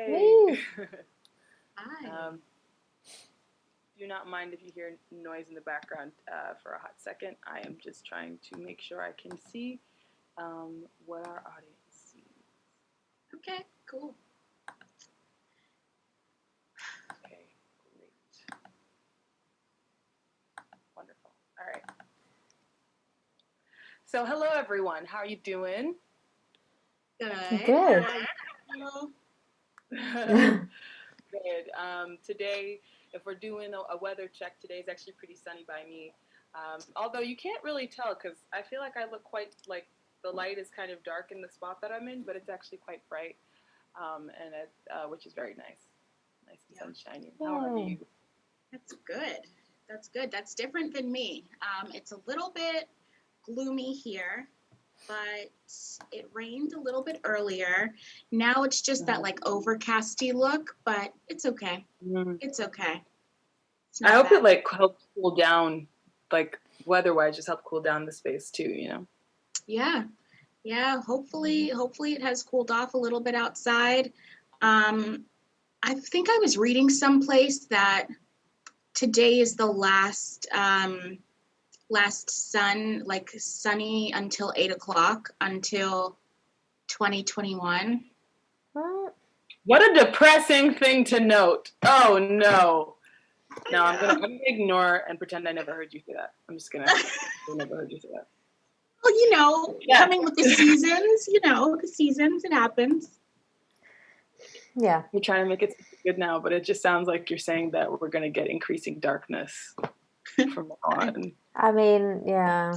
Woo. Hi. Do not mind if you hear noise in the background for a hot second. I am just trying to make sure I can see what our audience sees. Okay, cool. Okay, great. Wonderful. All right. So, hello everyone. How are you doing? Good. Good. Good. Today, if we're doing a weather check, today is actually pretty sunny by me. Although you can't really tell because I feel like I look quite like the light is kind of dark in the spot that I'm in, but it's actually quite bright, which is very nice. Nice and sunshiny. How are you? That's good. That's good. That's different than me. It's a little bit gloomy here, but it rained a little bit earlier. Now it's just that like overcasty look, but it's okay. It's okay. It's I hope bad. it like helps cool down, like weather-wise, just help cool down the space too. You know. Yeah. Hopefully it has cooled off a little bit outside. I think I was reading someplace that today is the last sunny until 8:00 until 2021. What a depressing thing to note. Oh no. No, I'm gonna ignore and pretend I never heard you say that. I'm just gonna I never heard you say that. Well, coming with the seasons, it happens. Yeah. You're trying to make it good now, but it just sounds like you're saying that we're gonna get increasing darkness from now on. I mean, yeah.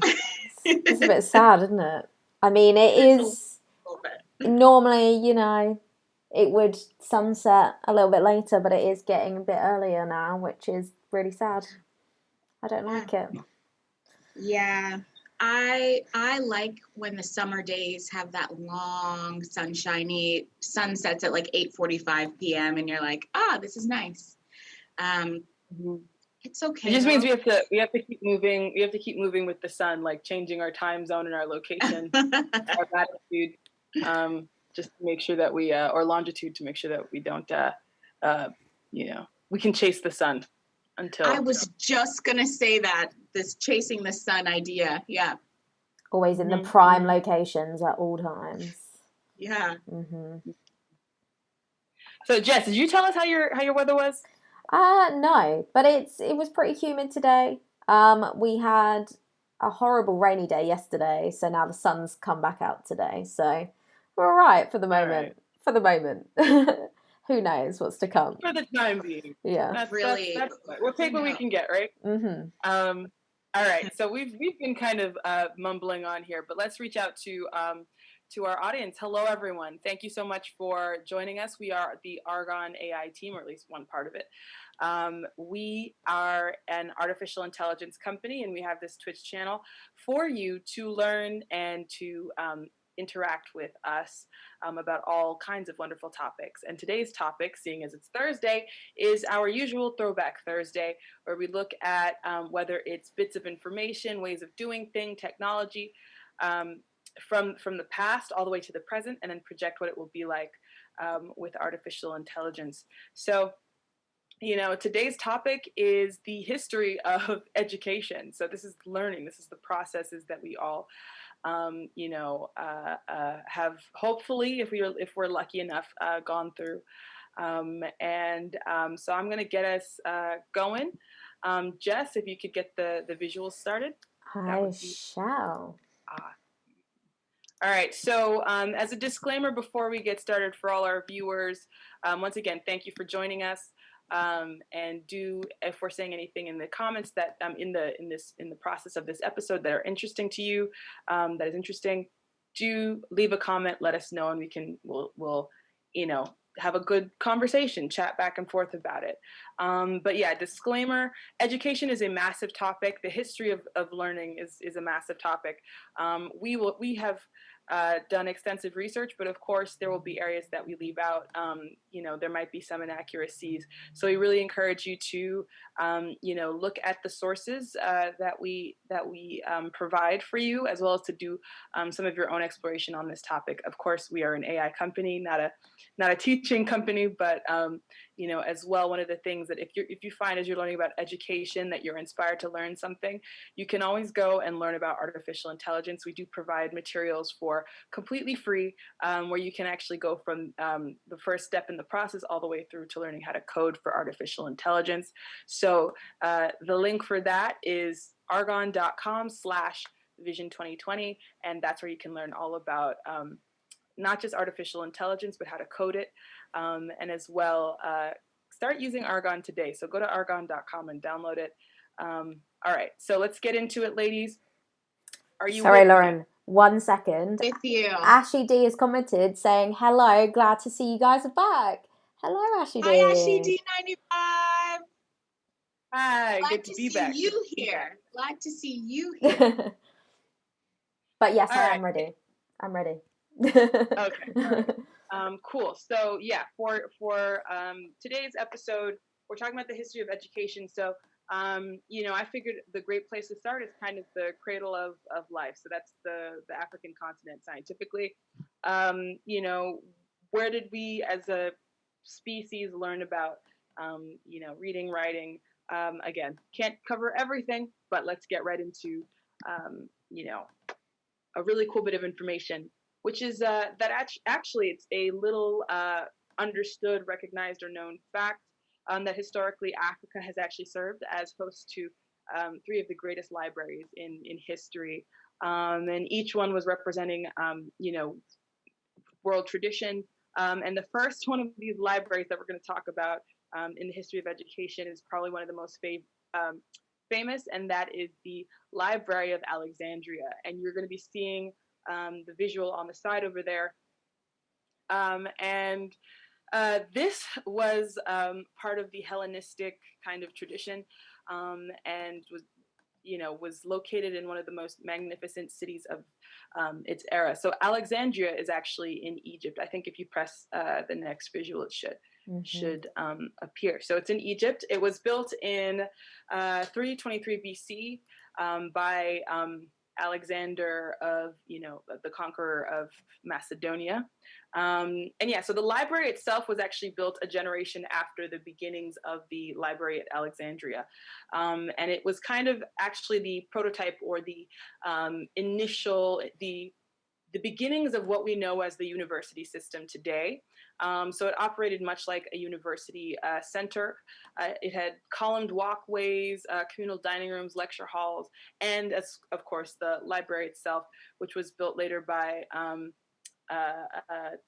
It's a bit sad, isn't it? I mean, it is normally, it would sunset a little bit later, but it is getting a bit earlier now, which is really sad. I don't like it. Yeah. I like when the summer days have that long sunshiny sunsets at like 8:45 p.m. and you're like, this is nice. It's okay. It just means we have to keep moving. We have to keep moving with the sun, like changing our time zone and our location, our latitude, just to make sure that we or longitude to make sure that we don't, we can chase the sun until. I was just gonna say that this chasing the sun idea, yeah. Always in the prime locations at all times. Yeah. So Jess, did you tell us how your weather was? No, but it was pretty humid today. We had a horrible rainy day yesterday, so now the sun's come back out today. So we're all right for the moment. Right. For the moment. Who knows what's to come? For the time being. Yeah. That's really. We'll take what we can get, right? Mm-hmm. All right. So we've been kind of mumbling on here, but let's reach out to our audience. Hello, everyone. Thank you so much for joining us. We are the Arghon AI team, or at least one part of it. We are an artificial intelligence company, and we have this Twitch channel for you to learn and to interact with us about all kinds of wonderful topics. And today's topic, seeing as it's Thursday, is our usual Throwback Thursday, where we look at whether it's bits of information, ways of doing things, technology, from the past all the way to the present, and then project what it will be like with artificial intelligence. So, today's topic is the history of education. So this is learning. This is the processes that we all, have hopefully, if we're lucky enough, gone through. So I'm going to get us going. Jess, if you could get the visuals started. I shall. All right. So as a disclaimer before we get started for all our viewers, once again, thank you for joining us. And if we're saying anything in the comments that in the process of this episode that are interesting to you, that is interesting, do leave a comment, let us know, and we'll have a good conversation, chat back and forth about it. But yeah, disclaimer, education is a massive topic. The history of learning is a massive topic. We have done extensive research, but of course there will be areas that we leave out. There might be some inaccuracies. So we really encourage you to, look at the sources that we provide for you, as well as to do some of your own exploration on this topic. Of course, we are an AI company, not a teaching company, but as well, one of the things that if you find as you're learning about education that you're inspired to learn something, you can always go and learn about artificial intelligence. We do provide materials for completely free, where you can actually go from the first step in the process all the way through to learning how to code for artificial intelligence. So the link for that is arghon.com/vision2020, and that's where you can learn all about not just artificial intelligence, but how to code it, and as well start using Arghon today. So go to arghon.com and download it. All right, so let's get into it, ladies. Are you Sorry, with Lauren, me? 1 second. With you. Ashy D has commented saying, hello, glad to see you guys are back. Hello, Ashy D. Hi, Ashy D95. Hi, Glad good to to be see back. you here. Glad to see you here. But yes, All I right. am ready. I'm ready. Okay. All right. Cool. So yeah, for today's episode, we're talking about the history of education. So I figured the great place to start is kind of the cradle of life. So that's the African continent scientifically. Where did we as a species learn about reading, writing? Again, can't cover everything, but let's get right into a really cool bit of information, which is that actually it's a little understood, recognized, or known fact that historically Africa has actually served as host to 3 of the greatest libraries in history, and each one was representing world tradition. And the first one of these libraries that we're going to talk about in the history of education is probably one of the most famous, and that is the Library of Alexandria. And you're going to be seeing the visual on the side over there. This was part of the Hellenistic kind of tradition, and was located in one of the most magnificent cities of its era. So Alexandria is actually in Egypt. I think if you press the next visual, it should appear. So it's in Egypt. It was built in 323 BC by Alexander of, the conqueror of Macedonia. So the library itself was actually built a generation after the beginnings of the library at Alexandria. And it was kind of actually the prototype, or the initial, the beginnings of what we know as the university system today. So it operated much like a university center. It had columned walkways, communal dining rooms, lecture halls, and as of course the library itself, which was built later by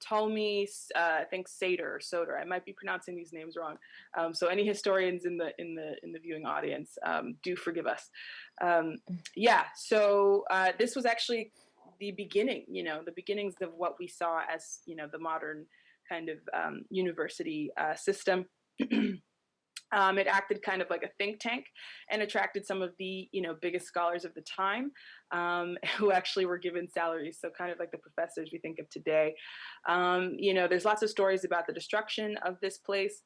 Ptolemy, I think Soter. I might be pronouncing these names wrong. So any historians in the viewing audience, do forgive us. So this was actually the beginning, the beginnings of what we saw as, the modern kind of university system. It acted kind of like a think tank and attracted some of the, biggest scholars of the time, who actually were given salaries. So kind of like the professors we think of today. There's lots of stories about the destruction of this place.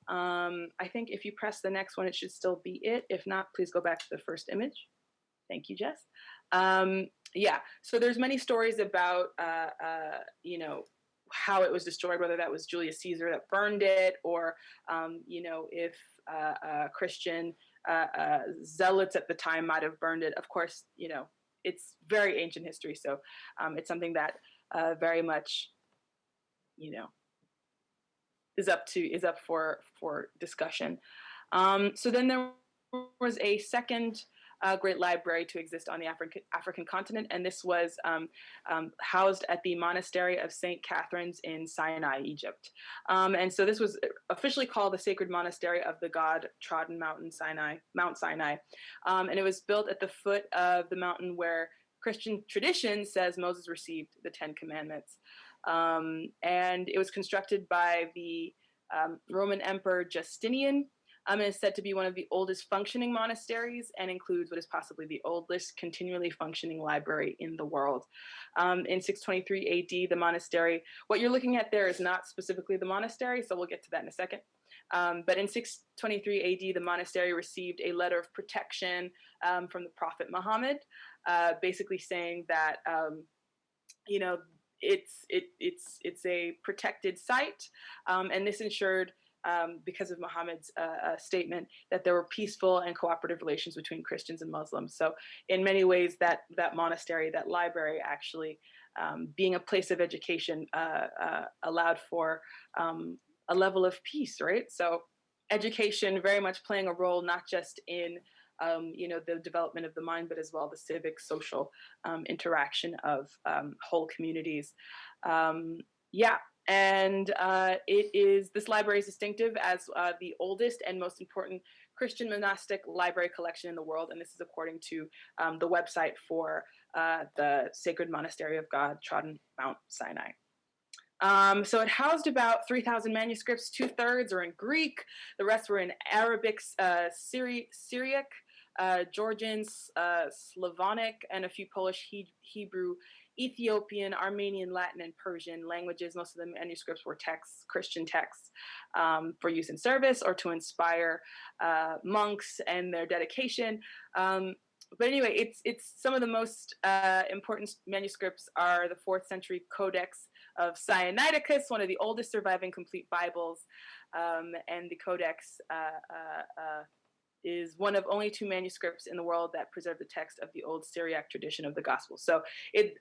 I think if you press the next one, it should still be it. If not, please go back to the first image. Thank you, Jess. So there's many stories about, how it was destroyed, whether that was Julius Caesar that burned it, or, if Christian zealots at the time might have burned it. Of course, it's very ancient history, so it's something that very much, is up for discussion. So then there was a second great library to exist on the African continent, and this was housed at the monastery of St. Catherine's in Sinai, Egypt. And so this was officially called the Sacred Monastery of the God-trodden Mount Sinai. And it was built at the foot of the mountain where Christian tradition says Moses received the 10 Commandments. And it was constructed by the Roman Emperor Justinian. It is said to be one of the oldest functioning monasteries and includes what is possibly the oldest continually functioning library in the world. In 623 AD, the monastery, what you're looking at there is not specifically the monastery, so we'll get to that in a second. But in 623 AD, the monastery received a letter of protection from the Prophet Muhammad, basically saying that, it's a protected site, and this ensured, because of Muhammad's statement, that there were peaceful and cooperative relations between Christians and Muslims. So in many ways, that monastery, that library, actually being a place of education, allowed for a level of peace, right? So education very much playing a role, not just in the development of the mind, but as well the civic, social interaction of whole communities. And this library is distinctive as the oldest and most important Christian monastic library collection in the world. And this is according to the website for the Sacred Monastery of God, trodden Mount Sinai. So it housed about 3,000 manuscripts. 2/3 are in Greek. The rest were in Arabic, Syriac, Georgian, Slavonic, and a few Polish, Hebrew, Ethiopian, Armenian, Latin, and Persian languages. Most of the manuscripts were texts, Christian texts, for use in service or to inspire monks and their dedication. But anyway, it's some of the most important manuscripts are the 4th century Codex of Sinaiticus, one of the oldest surviving complete Bibles, and the Codex is one of only 2 manuscripts in the world that preserve the text of the old Syriac tradition of the gospel. So it,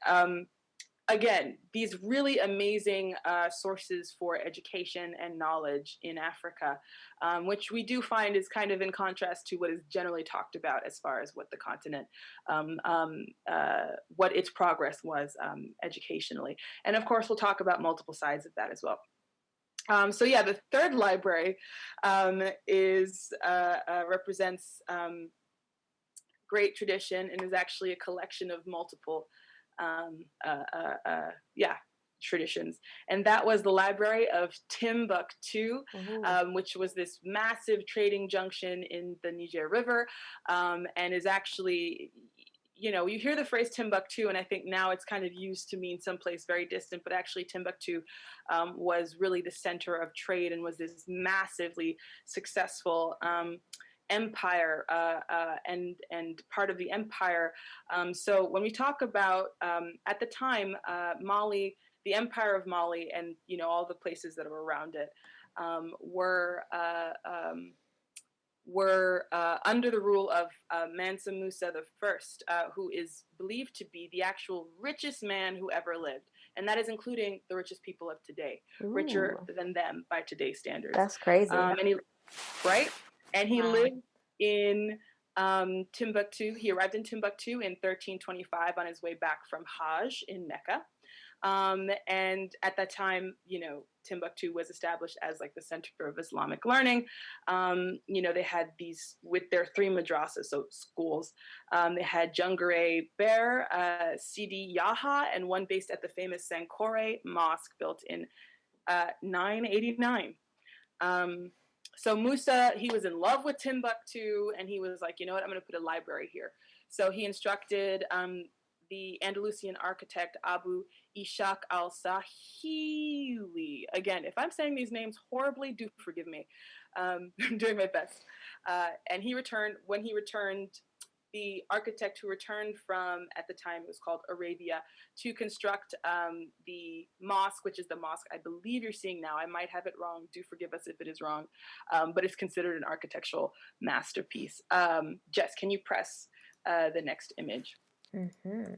again, these really amazing sources for education and knowledge in Africa, which we do find is kind of in contrast to what is generally talked about as far as what the continent, what its progress was educationally. And of course, we'll talk about multiple sides of that as well. The third library represents great tradition and is actually a collection of multiple traditions. And that was the Library of Timbuktu, which was this massive trading junction in the Niger River, and is actually, you hear the phrase Timbuktu, and I think now it's kind of used to mean someplace very distant, but actually Timbuktu was really the center of trade and was this massively successful empire and part of the empire. So when we talk about, at the time, Mali, the Empire of Mali and, all the places that are around it were under the rule of Mansa Musa I, who is believed to be the actual richest man who ever lived. And that is including the richest people of today, richer than them by today's standards. That's crazy. And he lived in Timbuktu. He arrived in Timbuktu in 1325 on his way back from Hajj in Mecca. And at that time, Timbuktu was established as like the center of Islamic learning. They had these with their 3 madrasas, so schools. They had Jungare Bear, Sidi Yaha, and one based at the famous Sankore Mosque built in 989. So Musa, he was in love with Timbuktu, and he was like, I'm going to put a library here. So he instructed the Andalusian architect Abu Ishaq al-Sahili. Again, if I'm saying these names horribly, do forgive me. I'm doing my best. And when he returned, the architect who returned from, at the time it was called Arabia, to construct the mosque, which is the mosque I believe you're seeing now. I might have it wrong. Do forgive us if it is wrong. But it's considered an architectural masterpiece. Jess, can you press the next image? Mm-hmm.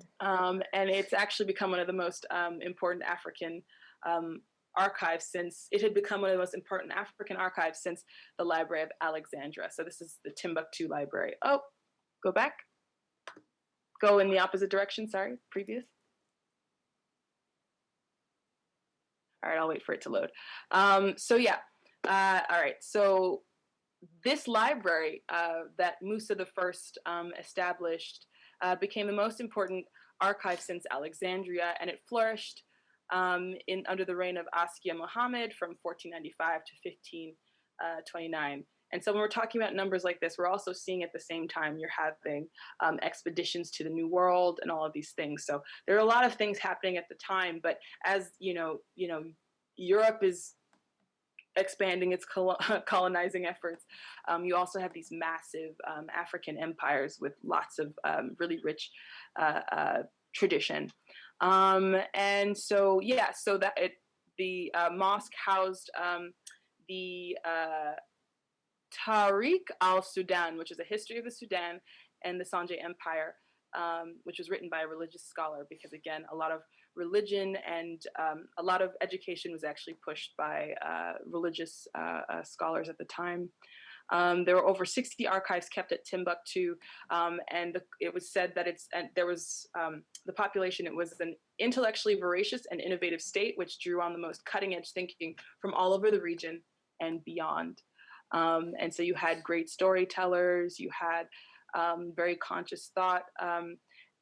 And it's actually become one of the most important African archives since it had become one of the most important African archives since the Library of Alexandria. So this is the Timbuktu Library. Oh, go back. Go in the opposite direction. Sorry, previous. All right, I'll wait for it to load. All right. So this library that Musa I established became the most important archive since Alexandria, and it flourished under the reign of Askia Muhammad from 1495 to 1529. And so when we're talking about numbers like this, we're also seeing at the same time you're having expeditions to the New World and all of these things. So there are a lot of things happening at the time. But as Europe is expanding its colonizing efforts, you also have these massive African empires with lots of really rich tradition. And so, yeah, so that the mosque housed the Tariq al-Sudan, which is a history of the Sudan and the Sanjay Empire, which was written by a religious scholar, because again, a lot of religion and a lot of education was actually pushed by religious scholars at the time. There were over 60 archives kept at Timbuktu, and it was said that there was the population. It was an intellectually voracious and innovative state, which drew on the most cutting-edge thinking from all over the region and beyond. And so you had great storytellers, you had very conscious thought,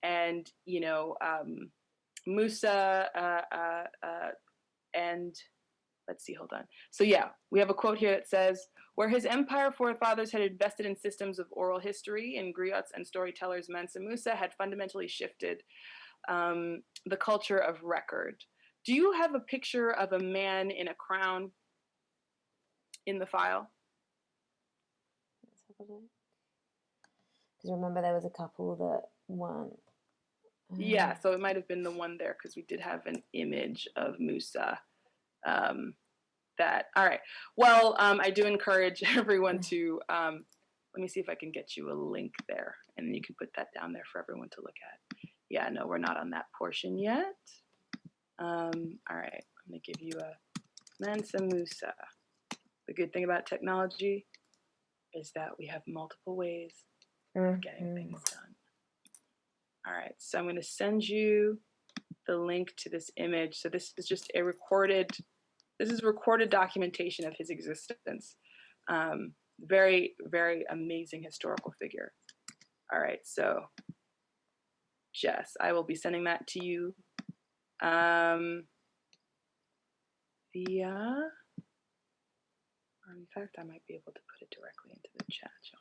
and Musa and let's see, hold on. So yeah, we have a quote here that says, where his empire forefathers had invested in systems of oral history and griots and storytellers, Mansa Musa had fundamentally shifted the culture of record. Do you have a picture of a man in a crown in the file? Because remember there was a couple that weren't. Yeah, so it might have been the one there, because we did have an image of Musa. All right. Well, I do encourage everyone to, let me see if I can get you a link there, and you can put that down there for everyone to look at. Yeah, no, we're not on that portion yet. All right, I'm going to give you a Mansa Musa. The good thing about technology is that we have multiple ways of getting things done. All right, so I'm going to send you the link to this image. So this is just a recorded documentation of his existence. Very, very amazing historical figure. All right, so Jess, I will be sending that to you via, or in fact, I might be able to put it directly into the chat, y'all.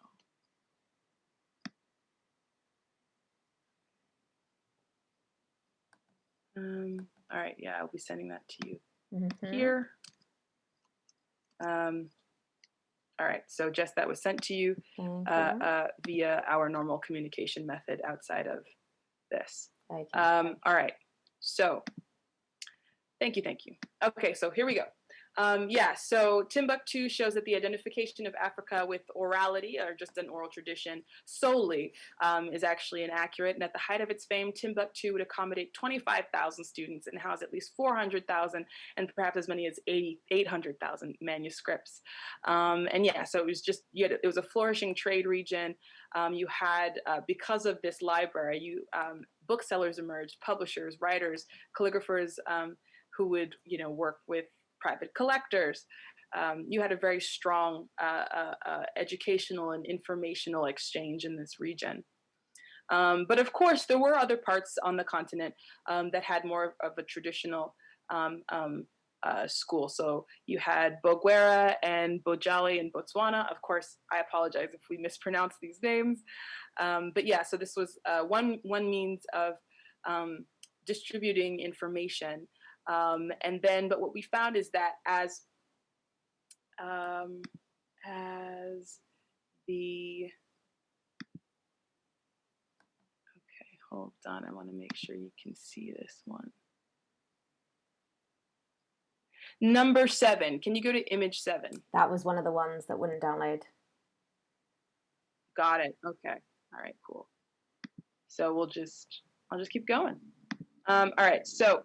All right, yeah, I'll be sending that to you here. All right, so Jess, that was sent to you via our normal communication method outside of this. All right, so thank you. Okay, so here we go. Yeah, so Timbuktu shows that the identification of Africa with orality, or just an oral tradition solely, is actually inaccurate. And at the height of its fame, Timbuktu would accommodate 25,000 students and house at least 400,000 and perhaps as many as 800,000 manuscripts. And yeah, so it was just, it was a flourishing trade region. You had, because of this library, booksellers emerged, publishers, writers, calligraphers, who would, work with private collectors. You had a very strong educational and informational exchange in this region. But of course, there were other parts on the continent that had more of a traditional school. So you had Boguera and Bojali in Botswana. Of course, I apologize if we mispronounce these names. But yeah, so this was one means of distributing information. But what we found is that as the, okay, hold on, I want to make sure you can see this one. Number 7, can you go to image 7? That was one of the ones that wouldn't download. Got it, okay, all right, cool. So I'll just keep going. All right, so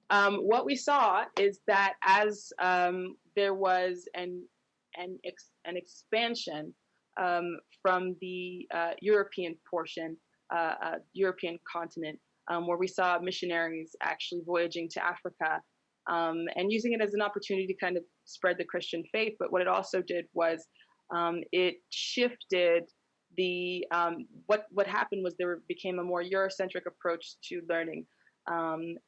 what we saw is that as there was an expansion from the European portion, European continent, where we saw missionaries actually voyaging to Africa and using it as an opportunity to kind of spread the Christian faith. But what it also did was it shifted the, what happened was there became a more Eurocentric approach to learning.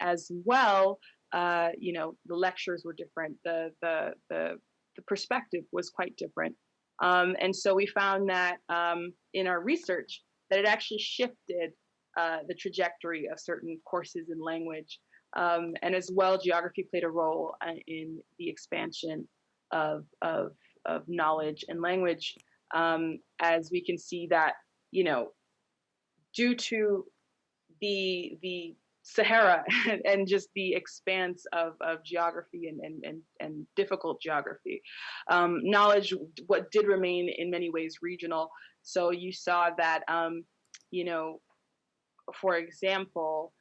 As well, the lectures were different. The the perspective was quite different. And so we found that in our research that it actually shifted the trajectory of certain courses in language. And as well, geography played a role in the expansion of knowledge and language, as we can see that, due to the Sahara and just the expanse of geography and difficult geography. Knowledge, what did remain in many ways regional. So you saw that, for example,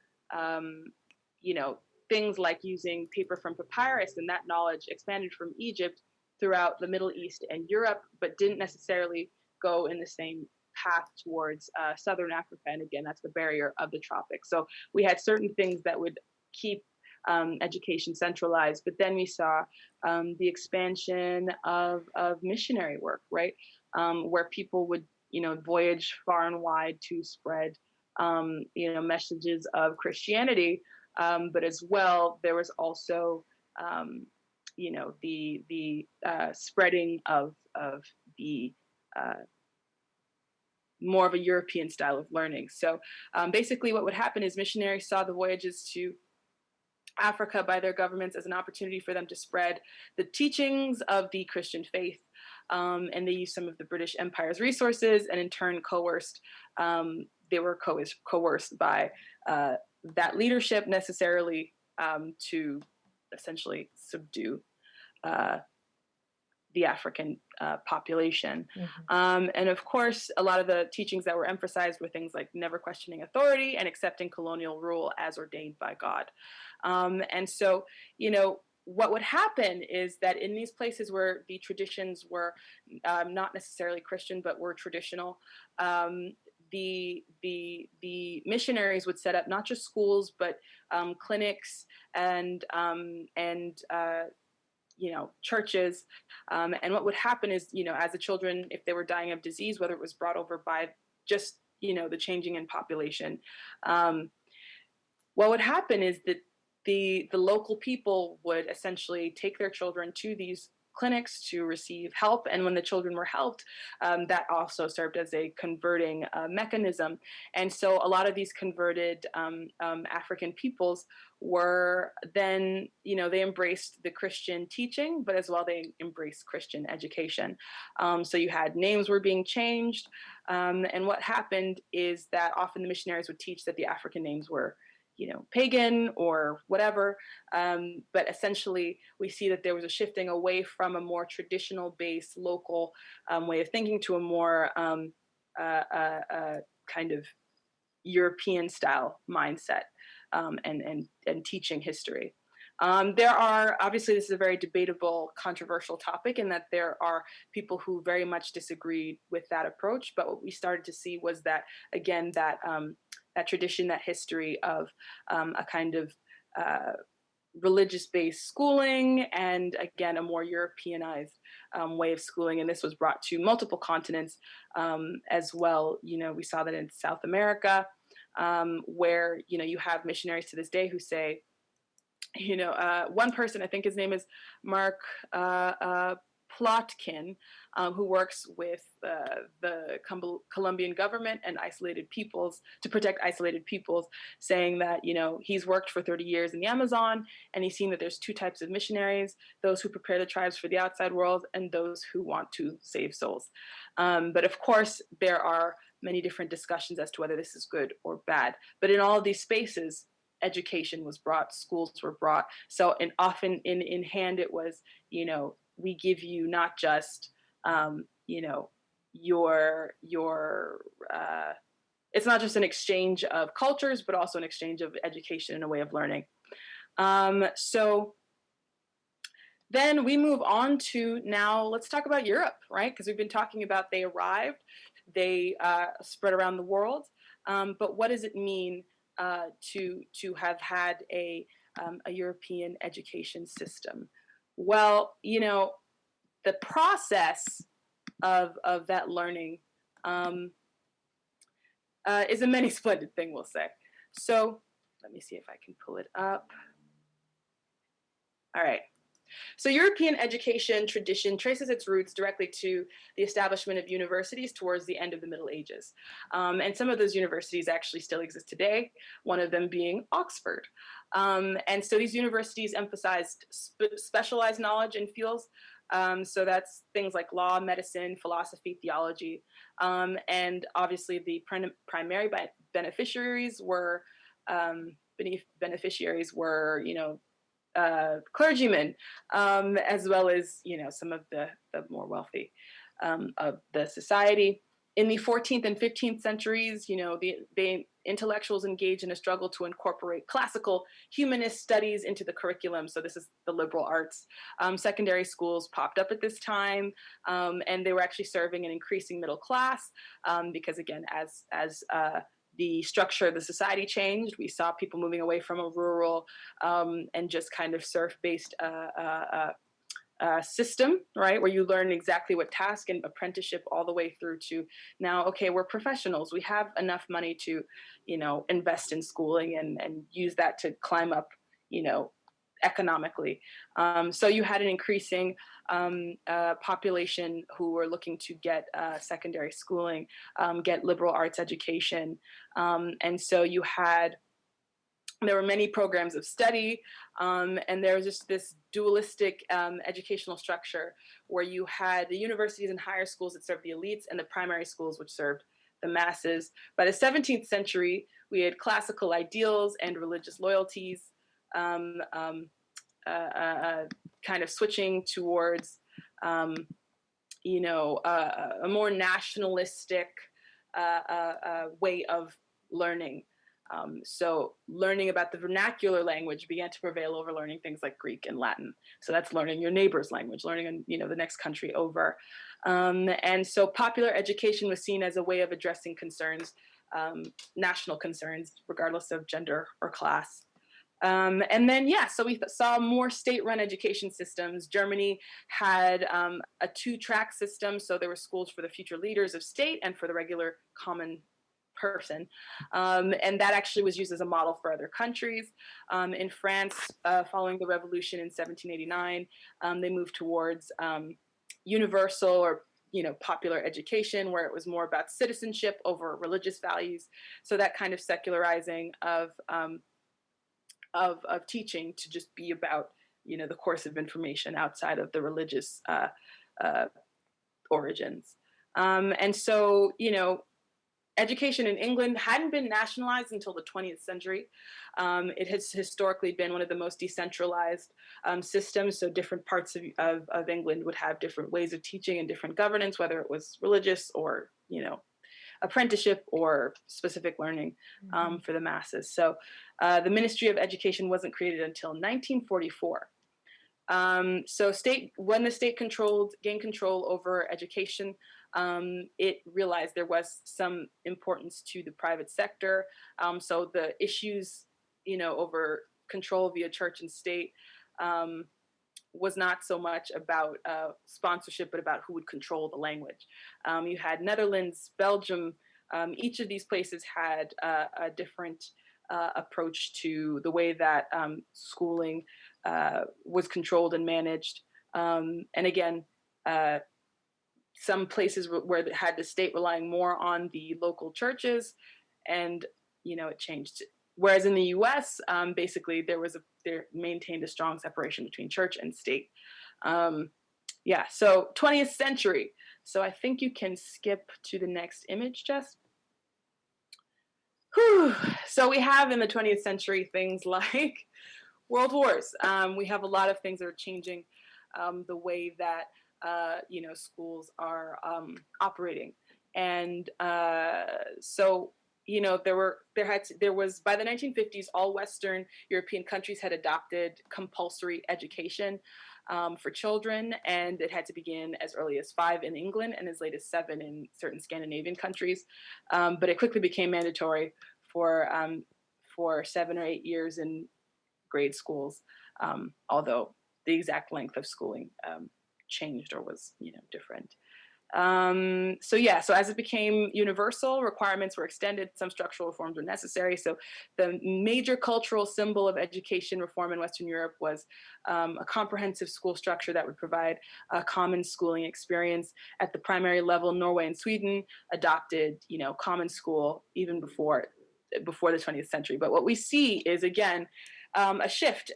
things like using paper from papyrus, and that knowledge expanded from Egypt throughout the Middle East and Europe, but didn't necessarily go in the same path towards Southern Africa. And again, that's the barrier of the tropics. So we had certain things that would keep education centralized, but then we saw the expansion of missionary work, right? Where people would, voyage far and wide to spread, messages of Christianity. But as well, there was also, the spreading of the more of a European style of learning. So basically what would happen is missionaries saw the voyages to Africa by their governments as an opportunity for them to spread the teachings of the Christian faith. And they used some of the British Empire's resources, and in turn coerced, they were coerced by that leadership necessarily to essentially subdue the African population. Mm-hmm. And of course, a lot of the teachings that were emphasized were things like never questioning authority and accepting colonial rule as ordained by God. And so, what would happen is that in these places where the traditions were not necessarily Christian, but were traditional, the missionaries would set up not just schools, but clinics and churches. And what would happen is, as the children, if they were dying of disease, whether it was brought over by just, the changing in population, what would happen is that the local people would essentially take their children to these clinics to receive help. And when the children were helped, that also served as a converting mechanism. And so a lot of these converted African peoples were then, they embraced the Christian teaching, but as well they embraced Christian education. So you had names were being changed. And what happened is that often the missionaries would teach that the African names were pagan or whatever. But essentially we see that there was a shifting away from a more traditional based local way of thinking to a more kind of European style mindset and teaching history. There are, obviously this is a very debatable, controversial topic in that there are people who very much disagreed with that approach. But what we started to see was that, again, that tradition, that history of a kind of religious-based schooling, and again, a more Europeanized way of schooling. And this was brought to multiple continents as well. We saw that in South America, where, you have missionaries to this day who say, one person, I think his name is Mark Plotkin, who works with the Colombian government and isolated peoples to protect isolated peoples, saying that, he's worked for 30 years in the Amazon, and he's seen that there's two types of missionaries: those who prepare the tribes for the outside world and those who want to save souls. But of course, there are many different discussions as to whether this is good or bad. But in all of these spaces, education was brought, schools were brought. So, and often in hand, it was, we give you not just, it's not just an exchange of cultures, but also an exchange of education and a way of learning. So then we move on to now, let's talk about Europe, right? Because we've been talking about they arrived, they spread around the world. But what does it mean to have had a European education system? Well, the process of that learning is a many splendid thing, we'll say. So let me see if I can pull it up. All right. So European education tradition traces its roots directly to the establishment of universities towards the end of the Middle Ages. And some of those universities actually still exist today, one of them being Oxford. And so these universities emphasized specialized knowledge in fields. So that's things like law, medicine, philosophy, theology. And obviously the primary beneficiaries were, clergymen, as well as some of the more wealthy of the society. In the 14th and 15th centuries, the intellectuals engaged in a struggle to incorporate classical humanist studies into the curriculum. So this is the liberal arts. Secondary schools popped up at this time, and they were actually serving an increasing middle class because, again, as the structure of the society changed. We saw people moving away from a rural and just kind of serf-based system, right, where you learn exactly what task and apprenticeship all the way through to now, okay, we're professionals. We have enough money to, invest in schooling and use that to climb up, economically. So you had an increasing population who were looking to get secondary schooling, get liberal arts education. And so there were many programs of study, and there was just this dualistic educational structure where you had the universities and higher schools that served the elites and the primary schools which served the masses. By the 17th century, we had classical ideals and religious loyalties kind of switching towards, a more nationalistic way of learning. So learning about the vernacular language began to prevail over learning things like Greek and Latin. So that's learning your neighbor's language, learning, the next country over. And so popular education was seen as a way of addressing concerns, national concerns, regardless of gender or class. And then, so we saw more state-run education systems. Germany had a two-track system. So there were schools for the future leaders of state and for the regular common person. And that actually was used as a model for other countries. In France, following the revolution in 1789, they moved towards universal or popular education, where it was more about citizenship over religious values. So that kind of secularizing of teaching to just be about the course of information outside of the religious origins. And so education in England hadn't been nationalized until the 20th century. It has historically been one of the most decentralized systems. So different parts of England would have different ways of teaching and different governance, whether it was religious or, apprenticeship or specific learning for the masses. So the Ministry of Education wasn't created until 1944. So when the state gained control over education, it realized there was some importance to the private sector. So the issues, over control via church and state was not so much about sponsorship, but about who would control the language. You had Netherlands, Belgium. Each of these places had a different approach to the way that schooling was controlled and managed. And again, some places where it had the state relying more on the local churches, and it changed. Whereas in the U.S., basically there maintained a strong separation between church and state. So 20th century. So I think you can skip to the next image, Jess. Whew. So we have in the 20th century things like world wars. We have a lot of things that are changing the way that schools are operating, and so there was by the 1950s, all Western European countries had adopted compulsory education for children, and it had to begin as early as 5 in England and as late as 7 in certain Scandinavian countries. But it quickly became mandatory for 7 or 8 years in grade schools, although the exact length of schooling changed or was different. So as it became universal, requirements were extended, some structural reforms were necessary. So the major cultural symbol of education reform in Western Europe was a comprehensive school structure that would provide a common schooling experience at the primary level. Norway and Sweden adopted, common school even before the 20th century. But what we see is, again, a shift.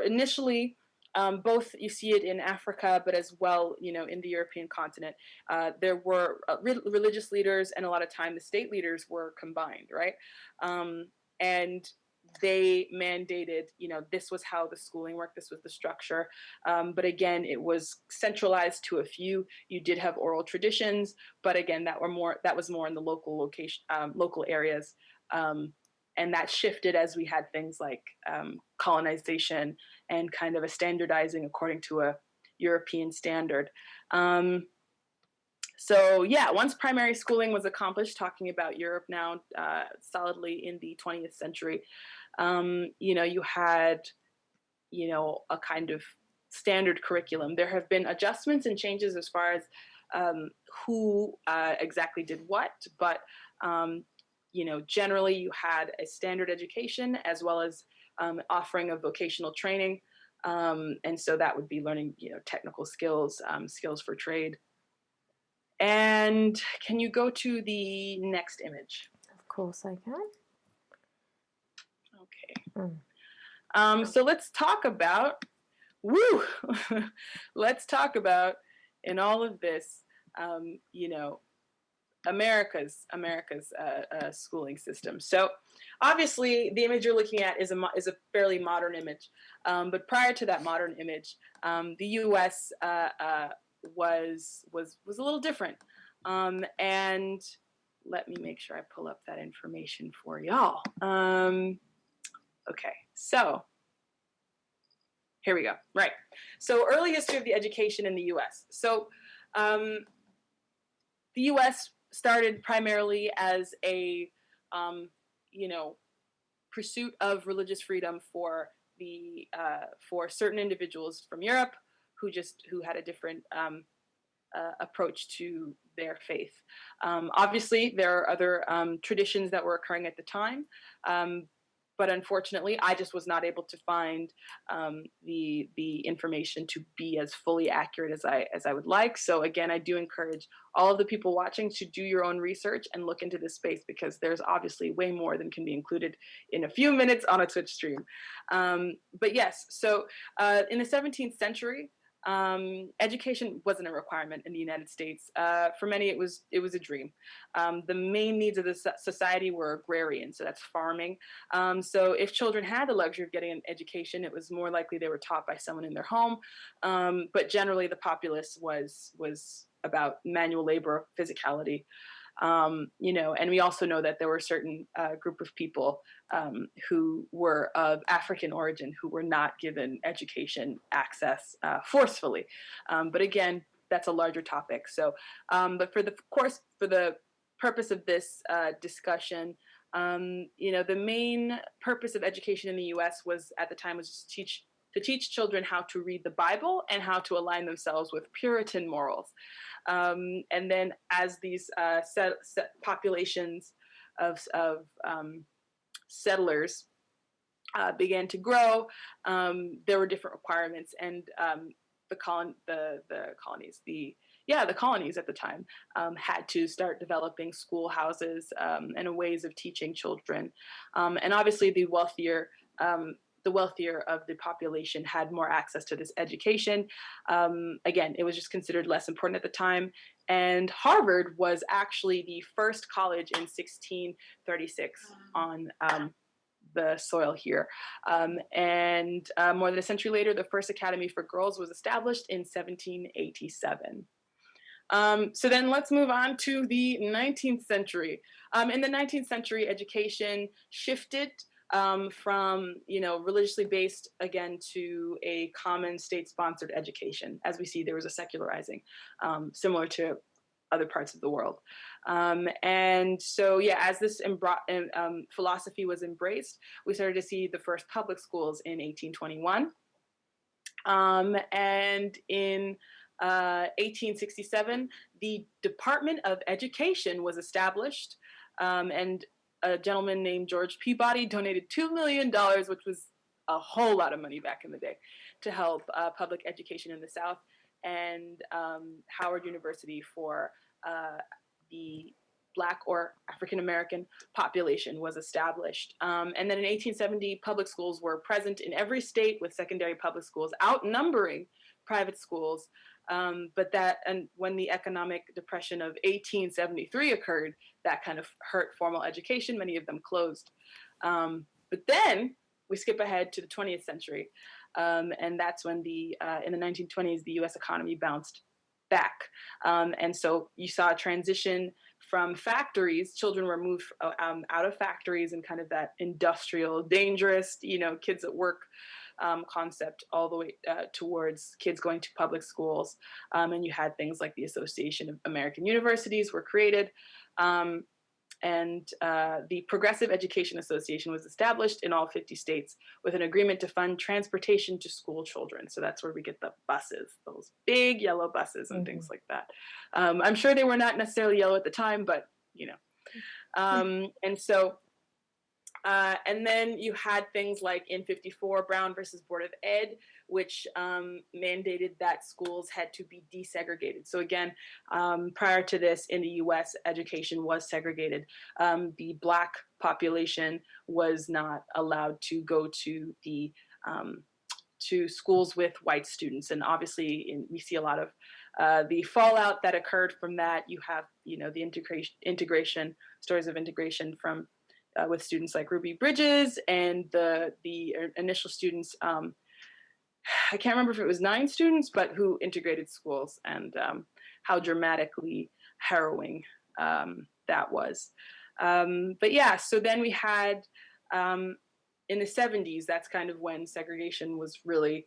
Initially, both you see it in Africa, but as well, in the European continent, there were religious leaders, and a lot of time the state leaders were combined, right? And they mandated, this was how the schooling worked, this was the structure. But again, it was centralized to a few. You did have oral traditions, but again, that was more in the local areas. And that shifted as we had things like colonization and kind of a standardizing according to a European standard. Once primary schooling was accomplished, talking about Europe now solidly in the 20th century, you had, a kind of standard curriculum. There have been adjustments and changes as far as who exactly did what, but generally you had a standard education as well as offering of vocational training. And so that would be learning, technical skills, skills for trade. And can you go to the next image? Of course I can. Okay. So let's talk about, let's talk about in all of this, America's schooling system. So obviously the image you're looking at is a fairly modern image. But prior to that modern image, the US was a little different. And let me make sure I pull up that information for y'all. Okay, so here we go. Right. So early history of the education in the US. So the US started primarily as a, pursuit of religious freedom for certain individuals from Europe who had a different approach to their faith. Obviously, there are other traditions that were occurring at the time. But unfortunately, I just was not able to find the information to be as fully accurate as I would like. So again, I do encourage all of the people watching to do your own research and look into this space, because there's obviously way more than can be included in a few minutes on a Twitch stream. But yes, so in the 17th century, education wasn't a requirement in the United States. For many, it was a dream. The main needs of the society were agrarian, so that's farming. So if children had the luxury of getting an education, it was more likely they were taught by someone in their home. But generally, the populace was about manual labor, physicality. And we also know that there were a certain group of people who were of African origin who were not given education access forcefully. But again, that's a larger topic. So, but for the purpose of this discussion, the main purpose of education in the U.S. was at the time was to teach children how to read the Bible and how to align themselves with Puritan morals. And then as these populations of settlers began to grow, there were different requirements, and the colonies at the time had to start developing schoolhouses and ways of teaching children. And obviously the wealthier of the population had more access to this education. Again, it was just considered less important at the time. And Harvard was actually the first college in 1636 on the soil here. And more than a century later, the first academy for girls was established in 1787. So then let's move on to the 19th century. In the 19th century, education shifted from religiously based again to a common state-sponsored education. As we see, there was a secularizing, similar to other parts of the world. And so, as this philosophy was embraced, we started to see the first public schools in 1821. And in 1867, the Department of Education was established, and a gentleman named George Peabody donated $2 million, which was a whole lot of money back in the day, to help public education in the South, and Howard University for the Black or African American population was established. And then in 1870, public schools were present in every state, with secondary public schools outnumbering private schools. But when the economic depression of 1873 occurred, that kind of hurt formal education. Many of them closed. But then we skip ahead to the 20th century, and that's when in the 1920s, the U.S. economy bounced back. And so you saw a transition from factories. Children were moved out of factories and kind of that industrial, dangerous, kids at work concept, all the way towards kids going to public schools. And you had things like the Association of American Universities were created. And the Progressive Education Association was established in all 50 states with an agreement to fund transportation to school children. So that's where we get the buses, those big yellow buses and things like that. I'm sure they were not necessarily yellow at the time, but and so and then you had things like in 54, Brown versus Board of Ed, which mandated that schools had to be desegregated. So again, prior to this in the US, education was segregated. The Black population was not allowed to go to the to schools with white students. And obviously we see a lot of the fallout that occurred from that. You have, the integration, stories of integration from with students like Ruby Bridges and the initial students. I can't remember if it was 9 students, but who integrated schools, and how dramatically harrowing that was. But yeah, so then we had in the 70s, that's kind of when segregation was really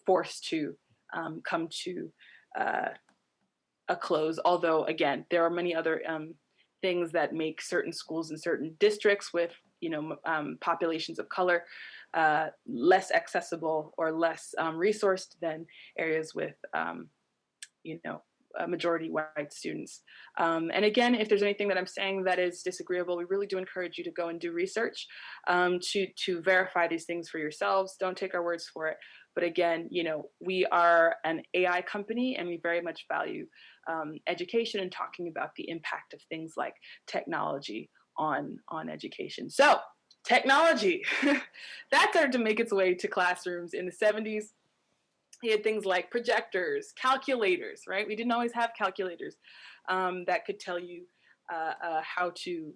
forced to come to a close. Although, again, there are many other things that make certain schools in certain districts with populations of color less accessible or less resourced than areas with majority white students. And again, if there's anything that I'm saying that is disagreeable, we really do encourage you to go and do research to verify these things for yourselves. Don't take our words for it. But again, we are an AI company, and we very much value education and talking about the impact of things like technology on education. So technology, that started to make its way to classrooms in the 70s. He had things like projectors, calculators, right? We didn't always have calculators that could tell you how to,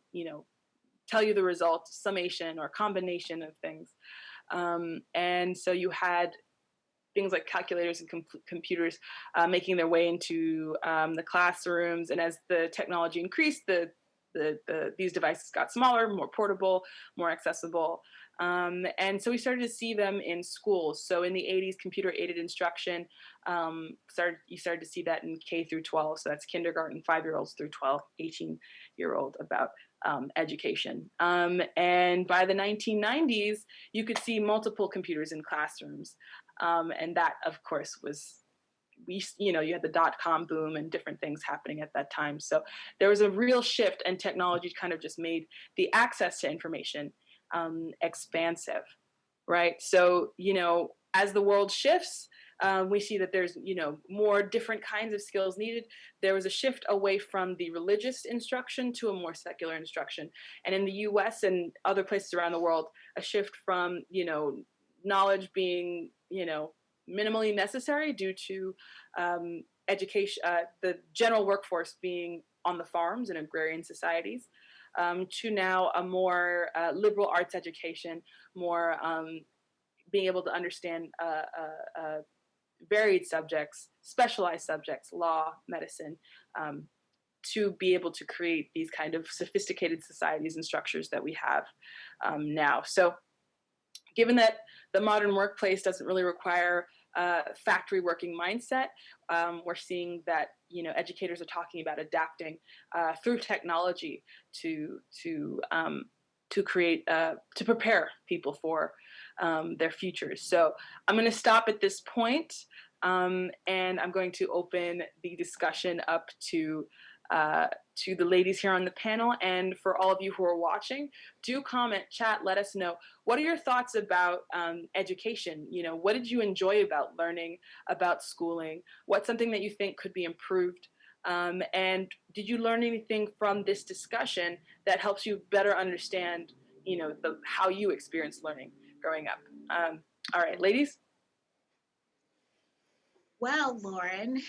tell you the result, summation or combination of things. And so you had things like calculators and computers making their way into the classrooms. And as the technology increased, these devices got smaller, more portable, more accessible. And so we started to see them in schools. So in the 80s, computer-aided instruction, you started to see that in K through 12. So that's kindergarten, 5-year-olds through 12, 18-year-old about education. And by the 1990s, you could see multiple computers in classrooms. And that, of course, you had the dot-com boom and different things happening at that time. So there was a real shift, and technology kind of just made the access to information expansive, right? So, as the world shifts, we see that there's, more different kinds of skills needed. There was a shift away from the religious instruction to a more secular instruction. And in the US and other places around the world, a shift from, knowledge being, minimally necessary due to education, the general workforce being on the farms in agrarian societies, to now a more liberal arts education, more being able to understand varied subjects, specialized subjects, law, medicine, to be able to create these kind of sophisticated societies and structures that we have now. So given that the modern workplace doesn't really require factory working mindset, we're seeing that educators are talking about adapting through technology to create to prepare people for their futures. So I'm going to stop at this point. And I'm going to open the discussion up to the ladies here on the panel. And for all of you who are watching, do comment, chat, let us know. What are your thoughts about education? You know, what did you enjoy about learning, about schooling? What's something that you think could be improved? And did you learn anything from this discussion that helps you better understand, you know, how you experienced learning growing up? All right, ladies. Well, Lauren,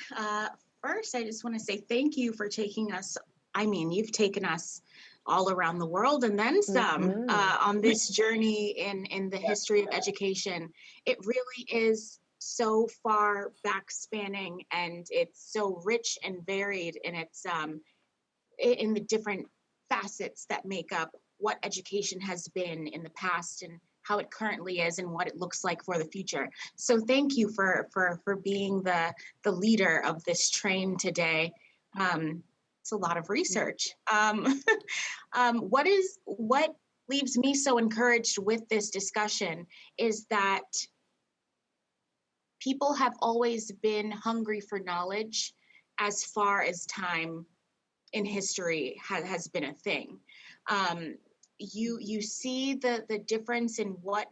first, I just want to say thank you for taking us. I mean, you've taken us all around the world and then some on this journey in the history of education. It really is so far back spanning, and it's so rich and varied in its in the different facets that make up what education has been in the past and how it currently is and what it looks like for the future. So thank you for being the leader of this train today. It's a lot of research. What leaves me so encouraged with this discussion is that people have always been hungry for knowledge as far as time in history has been a thing. You see the difference in what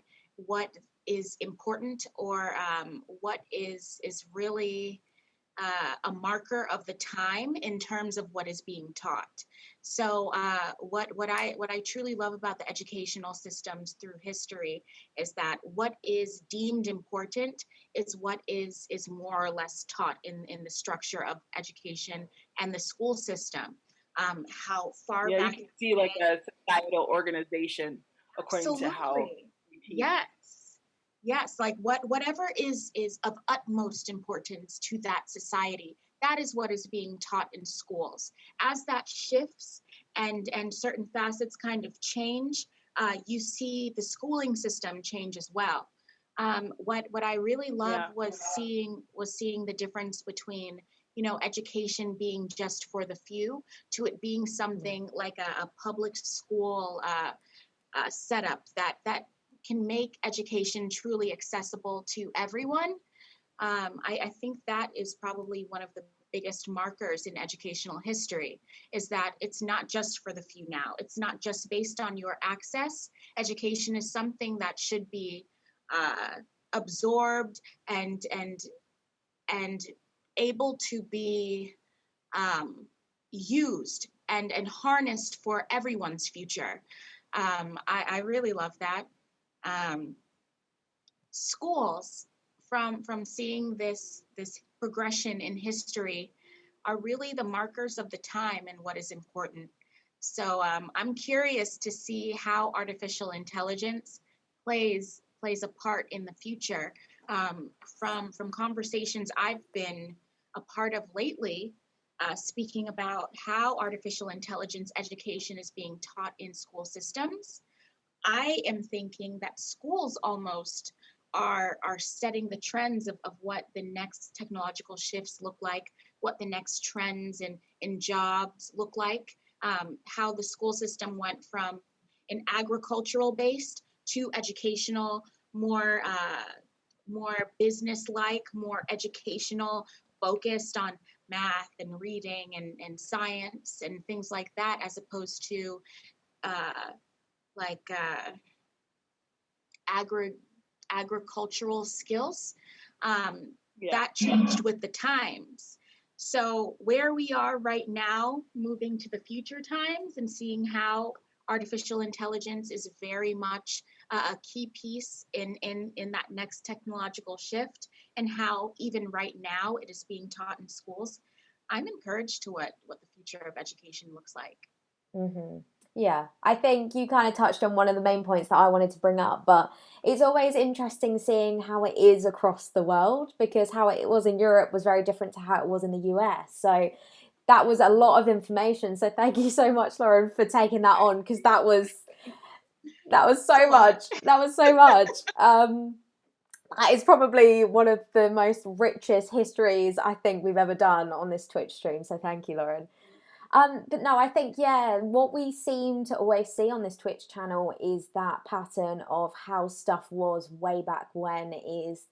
is important or what is really a marker of the time in terms of what is being taught. So what I truly love about the educational systems through history is that what is deemed important is what is more or less taught in the structure of education and the school system. How far back you can see like a societal organization according absolutely. to how yes, like whatever is of utmost importance to that society, that is what is being taught in schools. As that shifts and certain facets kind of change, you see the schooling system change as well. What I really loved was seeing the difference between, you know, education being just for the few to it being something like a public school setup that can make education truly accessible to everyone. I think that is probably one of the biggest markers in educational history, is that it's not just for the few now. It's not just based on your access. Education is something that should be absorbed and able to be used and harnessed for everyone's future. I really love that. Schools, from seeing this progression in history, are really the markers of the time and what is important. So I'm curious to see how artificial intelligence plays a part in the future. From conversations I've been a part of lately, speaking about how artificial intelligence education is being taught in school systems, I am thinking that schools almost are setting the trends of what the next technological shifts look like, what the next trends in jobs look like, how the school system went from an agricultural based to educational, more business-like, more educational, focused on math and reading and science and things like that, as opposed to agricultural skills. That changed with the times. So where we are right now, moving to the future times and seeing how artificial intelligence is very much a key piece in that next technological shift, and how even right now it is being taught in schools, I'm encouraged to what the future of education looks like. Mm-hmm. Yeah, I think you kind of touched on one of the main points that I wanted to bring up, but it's always interesting seeing how it is across the world, because how it was in Europe was very different to how it was in the US. So that was a lot of information. So thank you so much, Lauren, for taking that on, because that was so much. That was so much. That is probably one of the most richest histories I think we've ever done on this Twitch stream. So thank you, Lauren. But no, I think, what we seem to always see on this Twitch channel is that pattern of how stuff was way back when is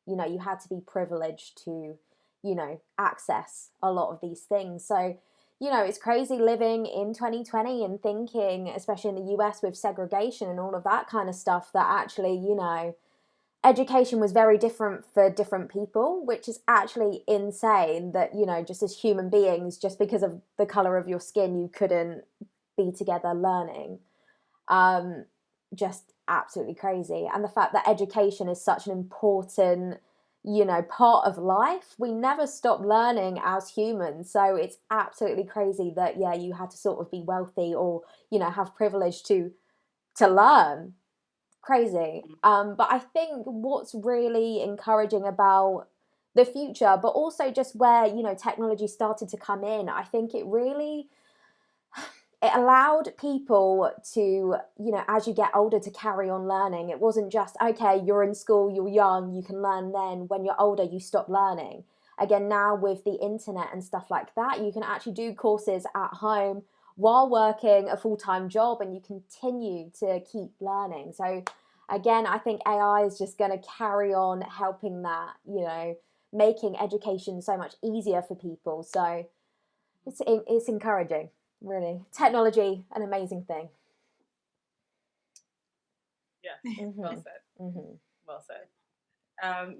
you know, you had to be privileged to, you know, access a lot of these things. So, you know, it's crazy living in 2020 and thinking, especially in the US with segregation and all of that kind of stuff, that actually, you know, education was very different for different people, which is actually insane that, you know, just as human beings, just because of the color of your skin, you couldn't be together learning. Just absolutely crazy. And the fact that education is such an important, you know, part of life. We never stop learning as humans. So it's absolutely crazy that, yeah, you had to sort of be wealthy or, you know, have privilege to learn. Crazy. But I think what's really encouraging about the future, but also just where, you know, technology started to come in, I think it really, it allowed people to, you know, as you get older, to carry on learning. It wasn't just, okay, you're in school, you're young, you can learn then. When you're older, you stop learning. Again, now with the internet and stuff like that, you can actually do courses at home while working a full-time job, and you continue to keep learning. So again, I think AI is just going to carry on helping that, you know, making education so much easier for people. So it's encouraging, really. Technology, an amazing thing. Yeah, well said. Mm-hmm. Well said.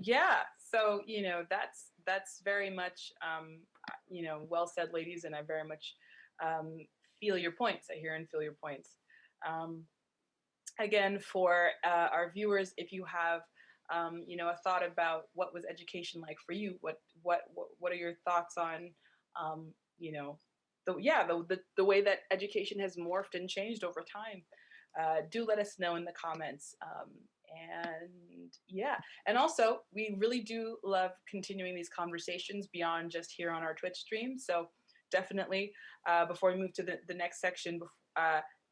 Yeah, so, you know, that's very much, you know, well said, ladies, and I very much feel your points. I hear and feel your points. Again, for our viewers, if you have, you know, a thought about what was education like for you, what are your thoughts on, you know, the way that education has morphed and changed over time? Do let us know in the comments. And yeah, and also we really do love continuing these conversations beyond just here on our Twitch stream. So definitely, before we move to the next section,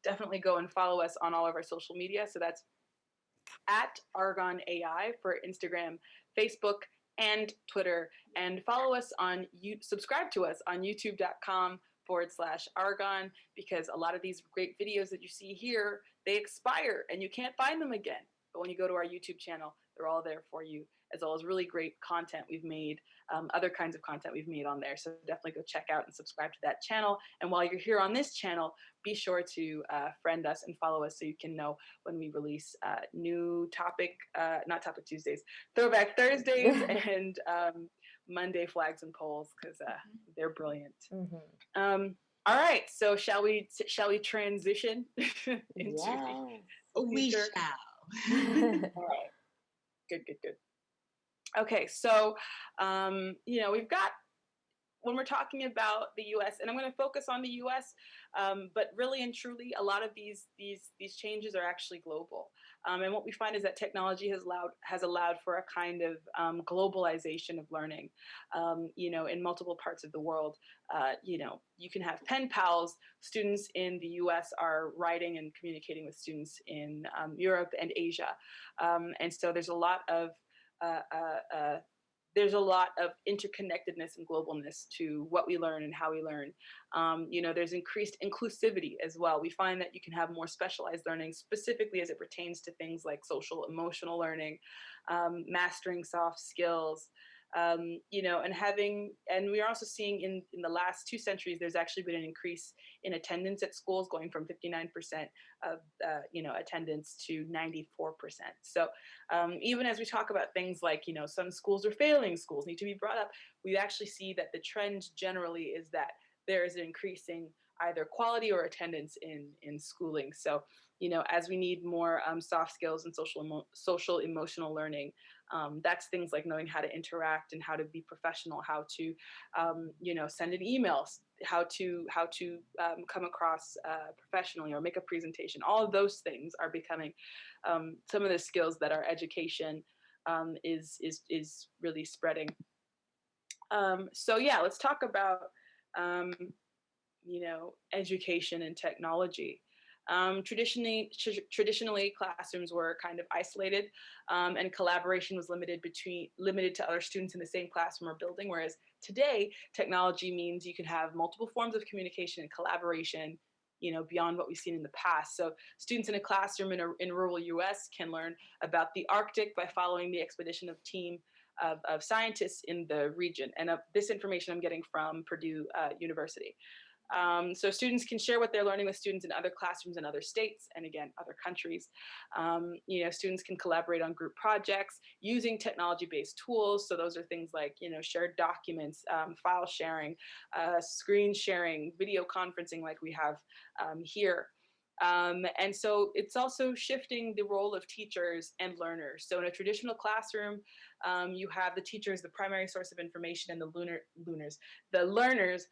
definitely go and follow us on all of our social media. So that's at Arghon AI for Instagram, Facebook, and Twitter. And follow us on subscribe to us on youtube.com/Arghon, because a lot of these great videos that you see here, they expire and you can't find them again. But when you go to our YouTube channel, they're all there for you, as well as really great content we've made, other kinds of content we've made on there. So definitely go check out and subscribe to that channel. And while you're here on this channel, be sure to friend us and follow us so you can know when we release new not Topic Tuesdays, Throwback Thursdays, and Monday Flags and Polls, because they're brilliant. Mm-hmm. All right, so shall we transition into the future? We shall. All right. Good. Okay, so you know, we've got, when we're talking about the U.S., and I'm going to focus on the U.S., but really and truly, a lot of these changes are actually global. And what we find is that technology has allowed for a kind of globalization of learning. You know, in multiple parts of the world, you know, you can have pen pals. Students in the U.S. are writing and communicating with students in Europe and Asia, and so there's a lot of interconnectedness and globalness to what we learn and how we learn. You know, there's increased inclusivity as well. We find that you can have more specialized learning, specifically as it pertains to things like social emotional learning, mastering soft skills, you know, and we're also seeing in the last 2 centuries, there's actually been an increase in attendance at schools, going from 59% of, you know, attendance to 94%. So even as we talk about things like, you know, some schools are failing, schools need to be brought up, we actually see that the trend generally is that there is an increasing either quality or attendance in schooling. So, you know, as we need more soft skills and social emotional learning, that's things like knowing how to interact and how to be professional, how to, you know, send an email, how to come across professionally or make a presentation. All of those things are becoming some of the skills that our education is really spreading. So yeah, let's talk about you know, education and technology. Traditionally, classrooms were kind of isolated, and collaboration was limited to other students in the same classroom or building. Whereas today, technology means you can have multiple forms of communication and collaboration, you know, beyond what we've seen in the past. So students in a classroom in rural US can learn about the Arctic by following the expedition of Team of scientists in the region. And this information I'm getting from Purdue University. So students can share what they're learning with students in other classrooms in other states and, again, other countries. Students can collaborate on group projects using technology-based tools. So those are things like, shared documents, file sharing, screen sharing, video conferencing like we have here. And so it's also shifting the role of teachers and learners. So in a traditional classroom, you have the teacher as the primary source of information, and the learners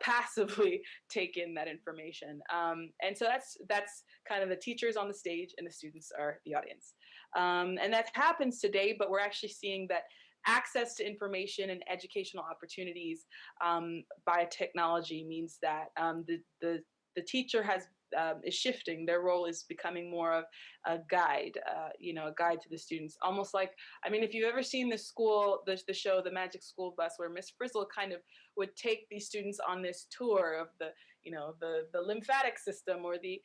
passively take in that information. And so that's kind of the teachers on the stage and the students are the audience. And that happens today, but we're actually seeing that access to information and educational opportunities by technology means that the teacher is shifting. Their role is becoming more of a guide, a guide to the students. Almost like, if you've ever seen the show, The Magic School Bus, where Miss Frizzle kind of would take these students on this tour of the lymphatic system or the,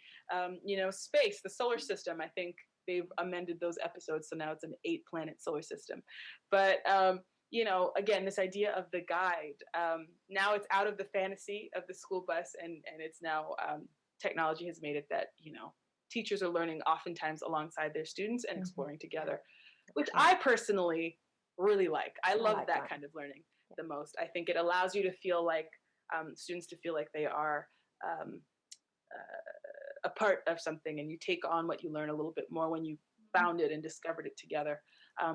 space, the solar system. I think they've amended those episodes, so now it's an 8-planet solar system. But again, this idea of the guide, now it's out of the fantasy of the school bus, and it's now technology has made it that, teachers are learning oftentimes alongside their students and exploring together, which I personally really like. I love that kind of learning the most. I think it allows you to feel like, students to feel like they are a part of something, and you take on what you learn a little bit more when you found it and discovered it together.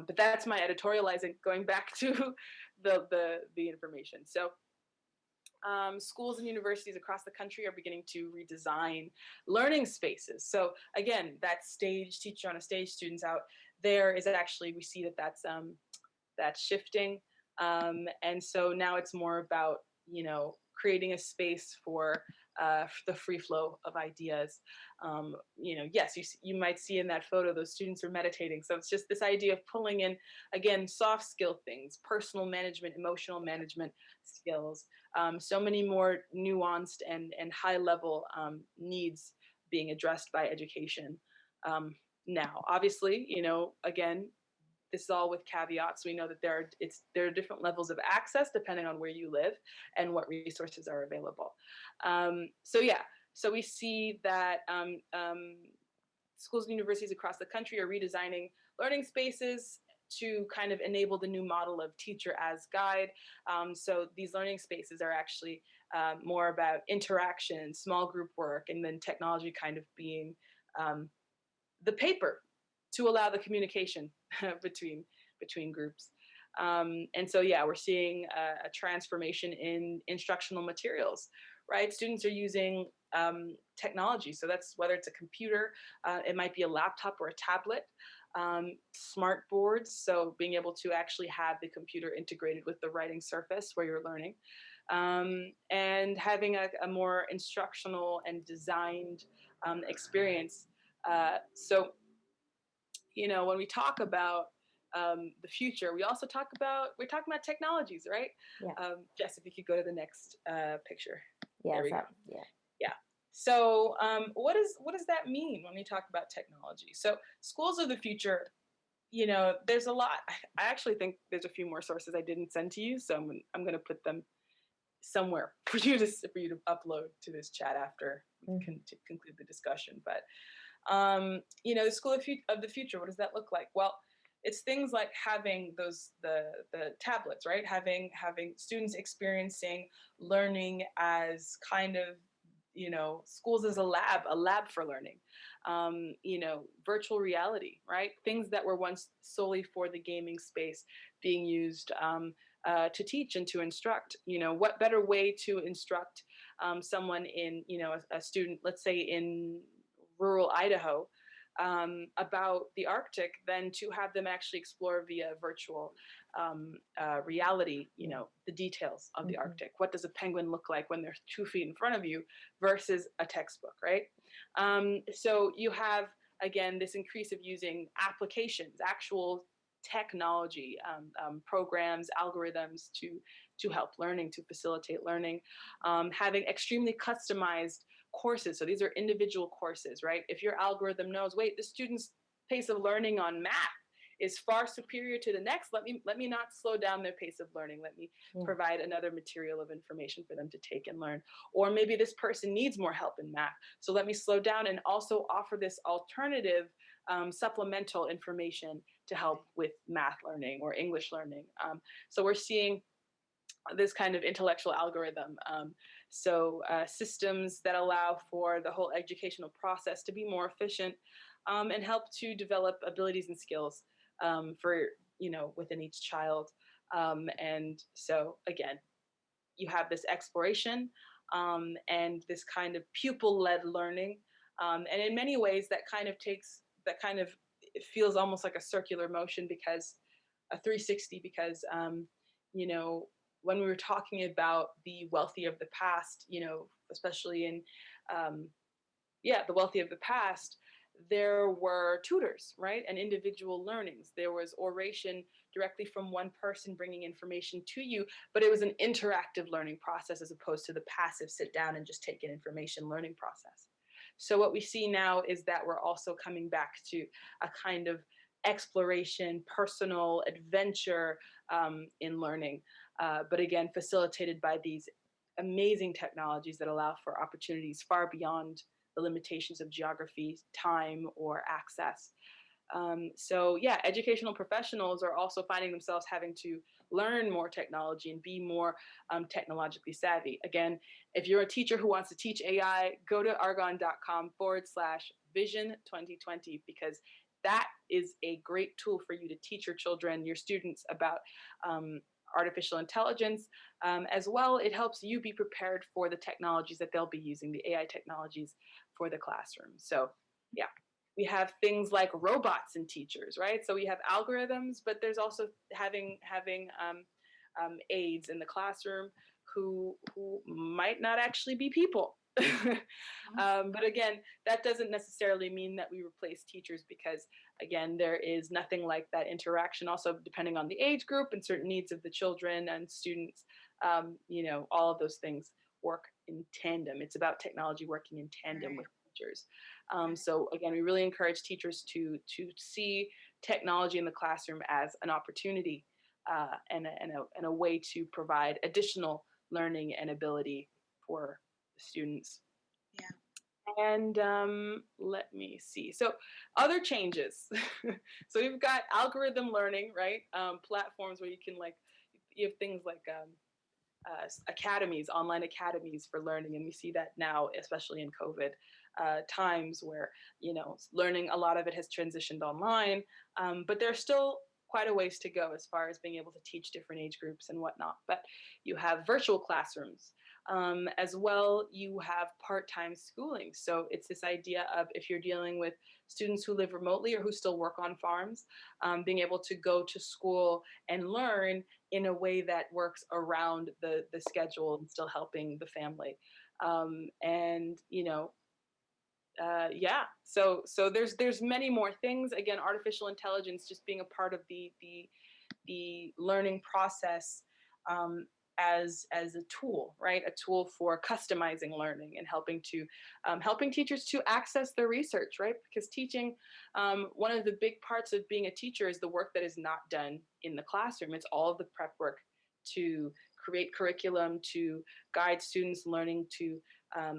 But that's my editorializing, going back to the information. So schools and universities across the country are beginning to redesign learning spaces. So again, that stage, teacher on a stage, students out there, is actually, we see that's shifting. And so now it's more about, creating a space for the free flow of ideas. Yes, you might see in that photo, those students are meditating. So it's just this idea of pulling in, again, soft skill things, personal management, emotional management skills, so many more nuanced and high level needs being addressed by education. Now, obviously, again, this is all with caveats. We know that there are different levels of access depending on where you live and what resources are available. So we see that schools and universities across the country are redesigning learning spaces to kind of enable the new model of teacher as guide. So these learning spaces are actually more about interaction, small group work, and then technology kind of being the paper to allow the communication between groups. And so, we're seeing a transformation in instructional materials, right? Students are using technology. So that's whether it's a computer, it might be a laptop or a tablet, smart boards. So being able to actually have the computer integrated with the writing surface where you're learning, and having a more instructional and designed experience. So when we talk about the future, we're talking about technologies, right? Yeah. Jess, if you could go to the next picture. Yeah. There we go. Yeah. Yeah. So what does that mean when we talk about technology? So schools of the future, there's a lot. I actually think there's a few more sources I didn't send to you, so I'm going to put them somewhere for you to upload to this chat after we conclude the discussion. But the school of the future, what does that look like? Well, it's things like having the tablets, right? Having students experiencing learning as kind of, schools as a lab for learning, virtual reality, right? Things that were once solely for the gaming space being used to teach and to instruct. What better way to instruct someone in, a student, let's say in rural Idaho, about the Arctic than to have them actually explore via virtual reality, the details of the Arctic. What does a penguin look like when they're 2 feet in front of you versus a textbook, right? So you have, again, this increase of using applications, actual technology, programs, algorithms to help learning, to facilitate learning, having extremely customized courses. So these are individual courses, right? If your algorithm knows, wait, the student's pace of learning on math is far superior to the next, let me not slow down their pace of learning. Let me provide another material of information for them to take and learn. Or maybe this person needs more help in math, so let me slow down and also offer this alternative supplemental information to help with math learning or English learning. So we're seeing this kind of intellectual algorithm. Systems that allow for the whole educational process to be more efficient and help to develop abilities and skills for, within each child. And so again, you have this exploration and this kind of pupil-led learning. And in many ways that it feels almost like a circular motion, because a 360, because, when we were talking about the wealthy of the past, especially in, the wealthy of the past, there were tutors, right? And individual learnings. There was oration directly from one person bringing information to you, but it was an interactive learning process as opposed to the passive sit down and just take an information learning process. So what we see now is that we're also coming back to a kind of exploration, personal adventure in learning, but again, facilitated by these amazing technologies that allow for opportunities far beyond the limitations of geography, time, or access. Educational professionals are also finding themselves having to learn more technology and be more technologically savvy. Again, if you're a teacher who wants to teach AI, go to arghon.com/vision 2020, because that is a great tool for you to teach your children, your students, about artificial intelligence. As well, it helps you be prepared for the technologies that they'll be using, the AI technologies for the classroom. So yeah, we have things like robots in teachers, right? So we have algorithms, but there's also having aides in the classroom who might not actually be people. But again, that doesn't necessarily mean that we replace teachers, because again, there is nothing like that interaction. Also, depending on the age group and certain needs of the children and students, all of those things work in tandem. It's about technology working in tandem with teachers. So again, we really encourage teachers to see technology in the classroom as an opportunity and a way to provide additional learning and ability for students. Yeah. And let me see. So other changes. So we've got algorithm learning, right? Platforms where you have things like academies, online academies for learning. And we see that now, especially in COVID times, where, learning, a lot of it has transitioned online, but there's still quite a ways to go as far as being able to teach different age groups and whatnot. But you have virtual classrooms. As well, you have part-time schooling. So it's this idea of, if you're dealing with students who live remotely or who still work on farms, being able to go to school and learn in a way that works around the schedule and still helping the family. So there's many more things. Again, artificial intelligence just being a part of the learning process as a tool, right? A tool for customizing learning and helping teachers to access their research, right? Because teaching, one of the big parts of being a teacher is the work that is not done in the classroom. It's all of the prep work to create curriculum, to guide students learning, to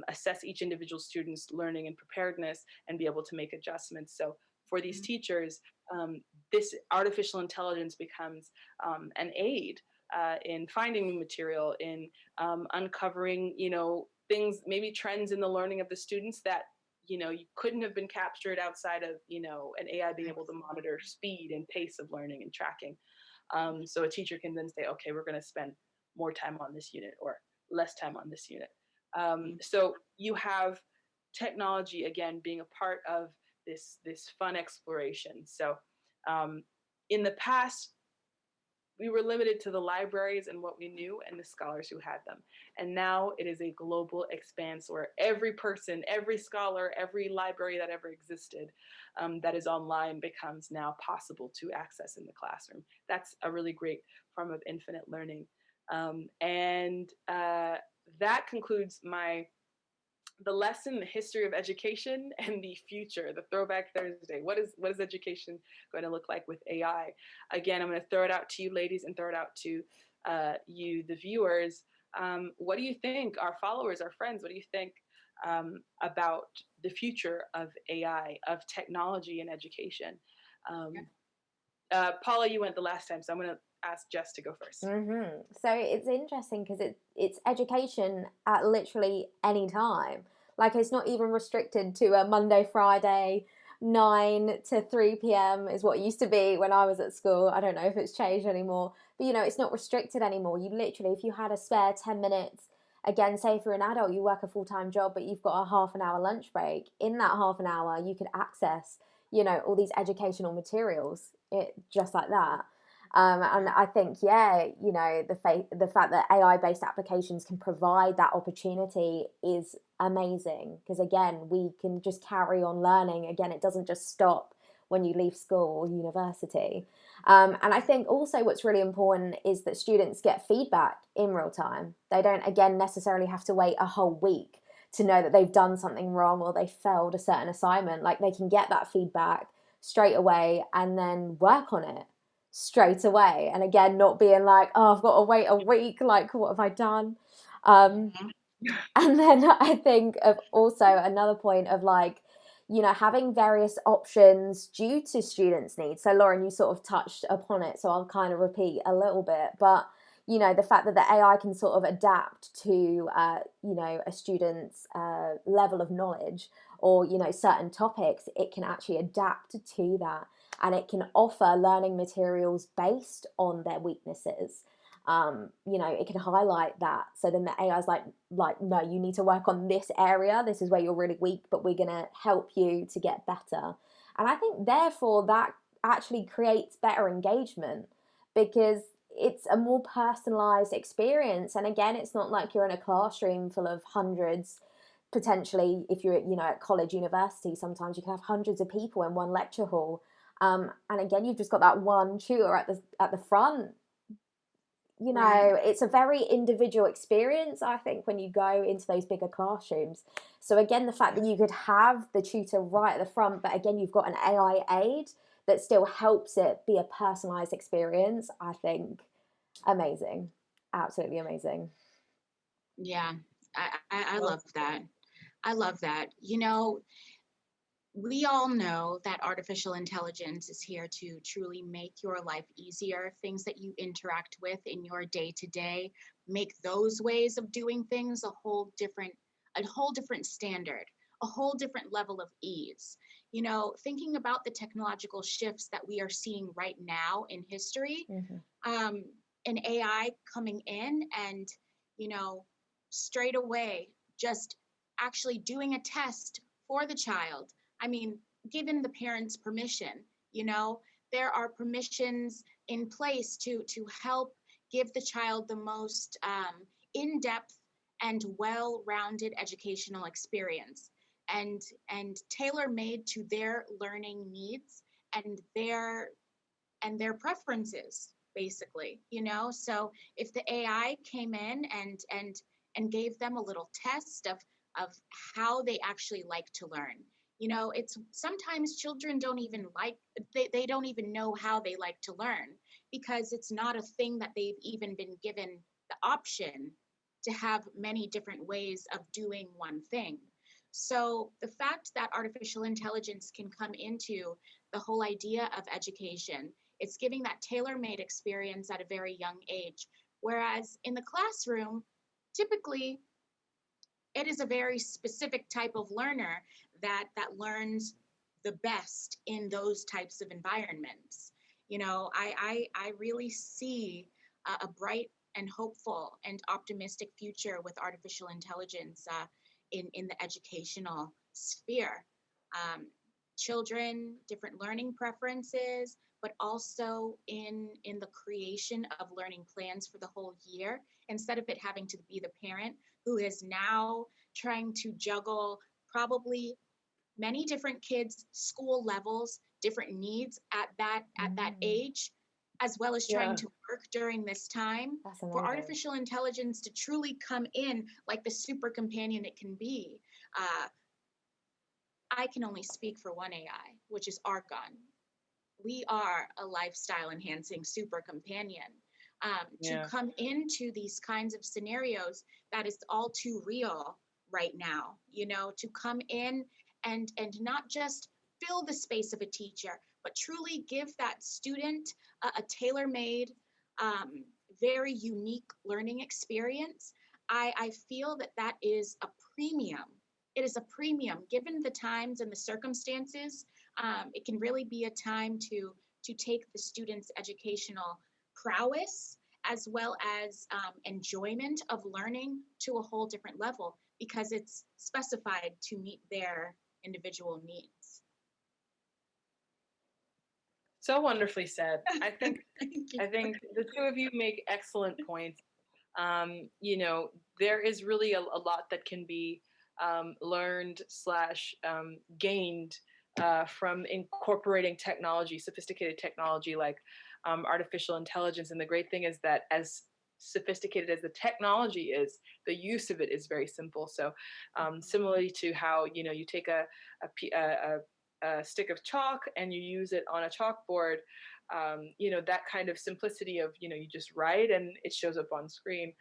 assess each individual student's learning and preparedness, and be able to make adjustments. So for these teachers, this artificial intelligence becomes an aid in finding new material, in uncovering, things, maybe trends in the learning of the students that, you couldn't have been captured outside of, an AI being able to monitor speed and pace of learning and tracking. So a teacher can then say, okay, we're going to spend more time on this unit or less time on this unit. So you have technology, again, being a part of this fun exploration. So in the past, we were limited to the libraries and what we knew and the scholars who had them. And now it is a global expanse where every person, every scholar, every library that ever existed that is online becomes now possible to access in the classroom. That's a really great form of infinite learning. That concludes my the lesson, the history of education, and the future, the Throwback Thursday. What is education going to look like with AI? Again, I'm going to throw it out to you ladies and throw it out to you, the viewers. What do you think, our followers, our friends, what do you think about the future of AI, of technology in education? Paula, you went the last time, so I'm going to ask Jess to go first. Mm-hmm. So it's interesting because it's education at literally any time. Like, it's not even restricted to a Monday, Friday, 9 to 3 p.m. is what it used to be when I was at school. I don't know if it's changed anymore, but it's not restricted anymore. You literally, if you had a spare 10 minutes, again, say if you're an adult, you work a full-time job, but you've got a half an hour lunch break. In that half an hour, you could access, all these educational materials, just like that. And I think, the fact that AI-based applications can provide that opportunity is amazing, because, again, we can just carry on learning. Again, it doesn't just stop when you leave school or university. And I think also what's really important is that students get feedback in real time. They don't, again, necessarily have to wait a whole week to know that they've done something wrong or they failed a certain assignment. Like, they can get that feedback straight away and then work on it straight away. And again, not being like, oh, I've got to wait a week, like, what have I done? And then I think of also another point of, like, having various options due to students' needs. So Lauren, you sort of touched upon it, so I'll kind of repeat a little bit, but the fact that the AI can sort of adapt to a student's level of knowledge, or certain topics, it can actually adapt to that, and it can offer learning materials based on their weaknesses. It can highlight that. So then the AI is like, no, you need to work on this area. This is where you're really weak, but we're going to help you to get better. And I think therefore that actually creates better engagement, because it's a more personalized experience. And again, it's not like you're in a classroom full of hundreds. Potentially, if you're at college, university, sometimes you can have hundreds of people in one lecture hall. And again, you've just got that one tutor at the front. Right. It's a very individual experience, I think, when you go into those bigger classrooms. So again, the fact that you could have the tutor right at the front, but again, you've got an AI aid that still helps it be a personalized experience, I think amazing. Absolutely amazing. Yeah, I love that. I love that. We all know that artificial intelligence is here to truly make your life easier. Things that you interact with in your day to day, make those ways of doing things a whole different standard, a whole different level of ease. Thinking about the technological shifts that we are seeing right now in history, an AI coming in and, straight away just actually doing a test for the child. I mean, given the parents' permission, there are permissions in place to help give the child the most in-depth and well-rounded educational experience, and tailor-made to their learning needs and their preferences, basically. So if the AI came in and gave them a little test of how they actually like to learn. It's sometimes children don't even they don't even know how they like to learn, because it's not a thing that they've even been given the option to have many different ways of doing one thing. So the fact that artificial intelligence can come into the whole idea of education, it's giving that tailor-made experience at a very young age. Whereas in the classroom, typically, it is a very specific type of learner that learns the best in those types of environments. I really see a bright and hopeful and optimistic future with artificial intelligence in the educational sphere. Children, different learning preferences, but also in the creation of learning plans for the whole year, instead of it having to be the parent who is now trying to juggle probably many different kids' school levels, different needs at that age, as well as trying to work during this time. For artificial intelligence to truly come in like the super companion it can be, I can only speak for one AI, which is Arghon. We are a lifestyle enhancing super companion. To come into these kinds of scenarios that is all too real right now, to come in and not just fill the space of a teacher, but truly give that student a tailor-made, very unique learning experience. I feel that is a premium. It is a premium given the times and the circumstances. It can really be a time to take the student's educational prowess as well as enjoyment of learning to a whole different level, because it's specified to meet their individual needs. So wonderfully said. I think the two of you make excellent points. There is really a lot that can be learned / gained from incorporating technology, sophisticated technology like artificial intelligence. And the great thing is that as sophisticated as the technology is, the use of it is very simple. So similarly to how, you take a stick of chalk and you use it on a chalkboard, that kind of simplicity of, you just write and it shows up on screen.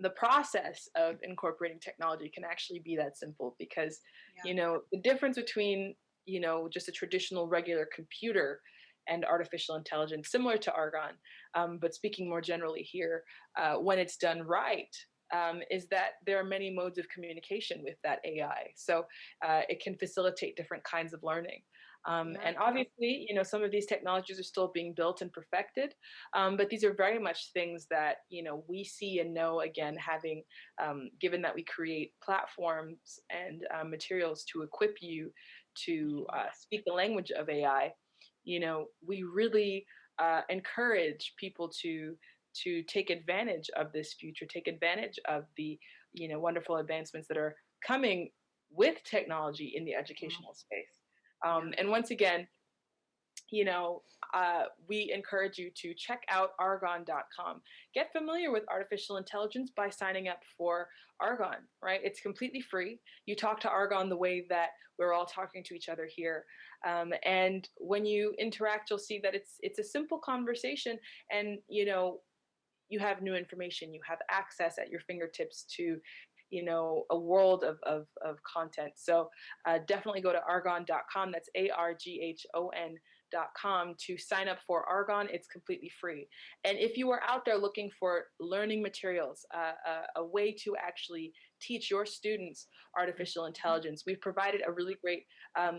The process of incorporating technology can actually be that simple because, the difference between, just a traditional regular computer and artificial intelligence, similar to Arghon, but speaking more generally here, when it's done right, is that there are many modes of communication with that AI. So it can facilitate different kinds of learning. And obviously, some of these technologies are still being built and perfected, but these are very much things that, we see and know, again, having, given that we create platforms and materials to equip you to speak the language of AI, we really encourage people to take advantage of this future, take advantage of the, wonderful advancements that are coming with technology in the educational space. And once again, we encourage you to check out arghon.com. Get familiar with artificial intelligence by signing up for Arghon, right? It's completely free. You talk to Arghon the way that we're all talking to each other here. And when you interact, you'll see that it's a simple conversation, and, you have new information. You have access at your fingertips to, a world of content. So definitely go to arghon.com. That's ARGHON.com to sign up for Arghon. It's completely free. And if you are out there looking for learning materials, a way to actually teach your students artificial intelligence, we've provided a really great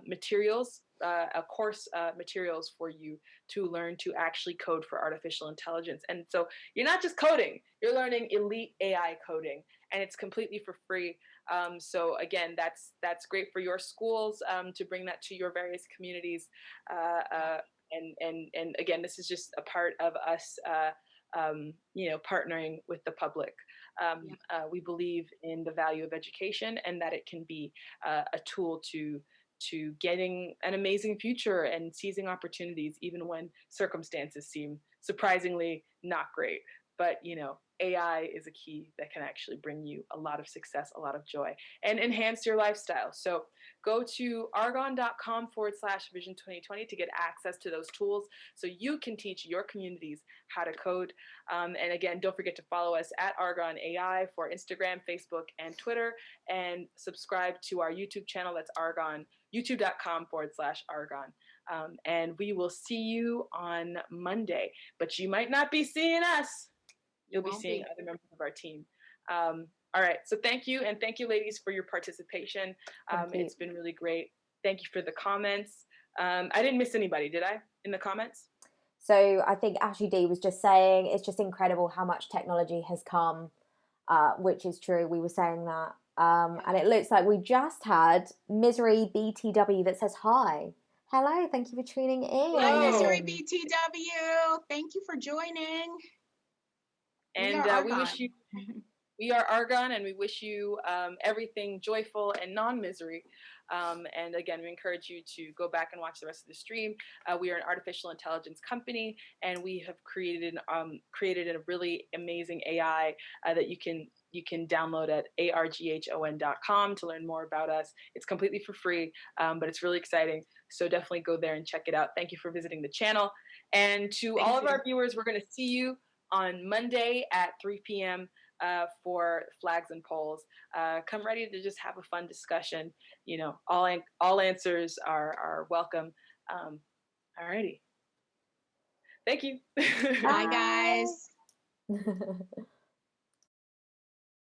materials, a course materials for you to learn to actually code for artificial intelligence. And so you're not just coding, you're learning elite AI coding, and it's completely for free. So again, that's great for your schools to bring that to your various communities. And again, this is just a part of us, partnering with the public. We believe in the value of education and that it can be a tool to getting an amazing future and seizing opportunities, even when circumstances seem surprisingly not great. But, AI is a key that can actually bring you a lot of success, a lot of joy, and enhance your lifestyle. So go to arghon.com/vision 2020 to get access to those tools so you can teach your communities how to code. And again, don't forget to follow us at Arghon AI for Instagram, Facebook, and Twitter, and subscribe to our YouTube channel. That's Arghon, youtube.com/Arghon. And we will see you on Monday, but you might not be seeing us. You'll be seeing other members of our team. All right. So thank you. And thank you, ladies, for your participation. It's been really great. Thank you for the comments. I didn't miss anybody, did I, in the comments? So I think Ashley D was just saying it's just incredible how much technology has come, which is true. We were saying that. And it looks like we just had Misery BTW that says hi. Hello. Thank you for tuning in. Hi, Misery BTW. Thank you for joining. And we wish you We are Arghon, and we wish you everything joyful and non-misery. And again, we encourage you to go back and watch the rest of the stream. We are an artificial intelligence company, and we have created a really amazing AI that you can download at arghon.com to learn more about us. It's completely for free, but it's really exciting. So definitely go there and check it out. Thank you for visiting the channel. And to all of our viewers, we're going to see you on Monday at 3 p.m. For flags and polls. Come ready to just have a fun discussion. You know, all answers are welcome. Alrighty. Thank you. Bye, guys.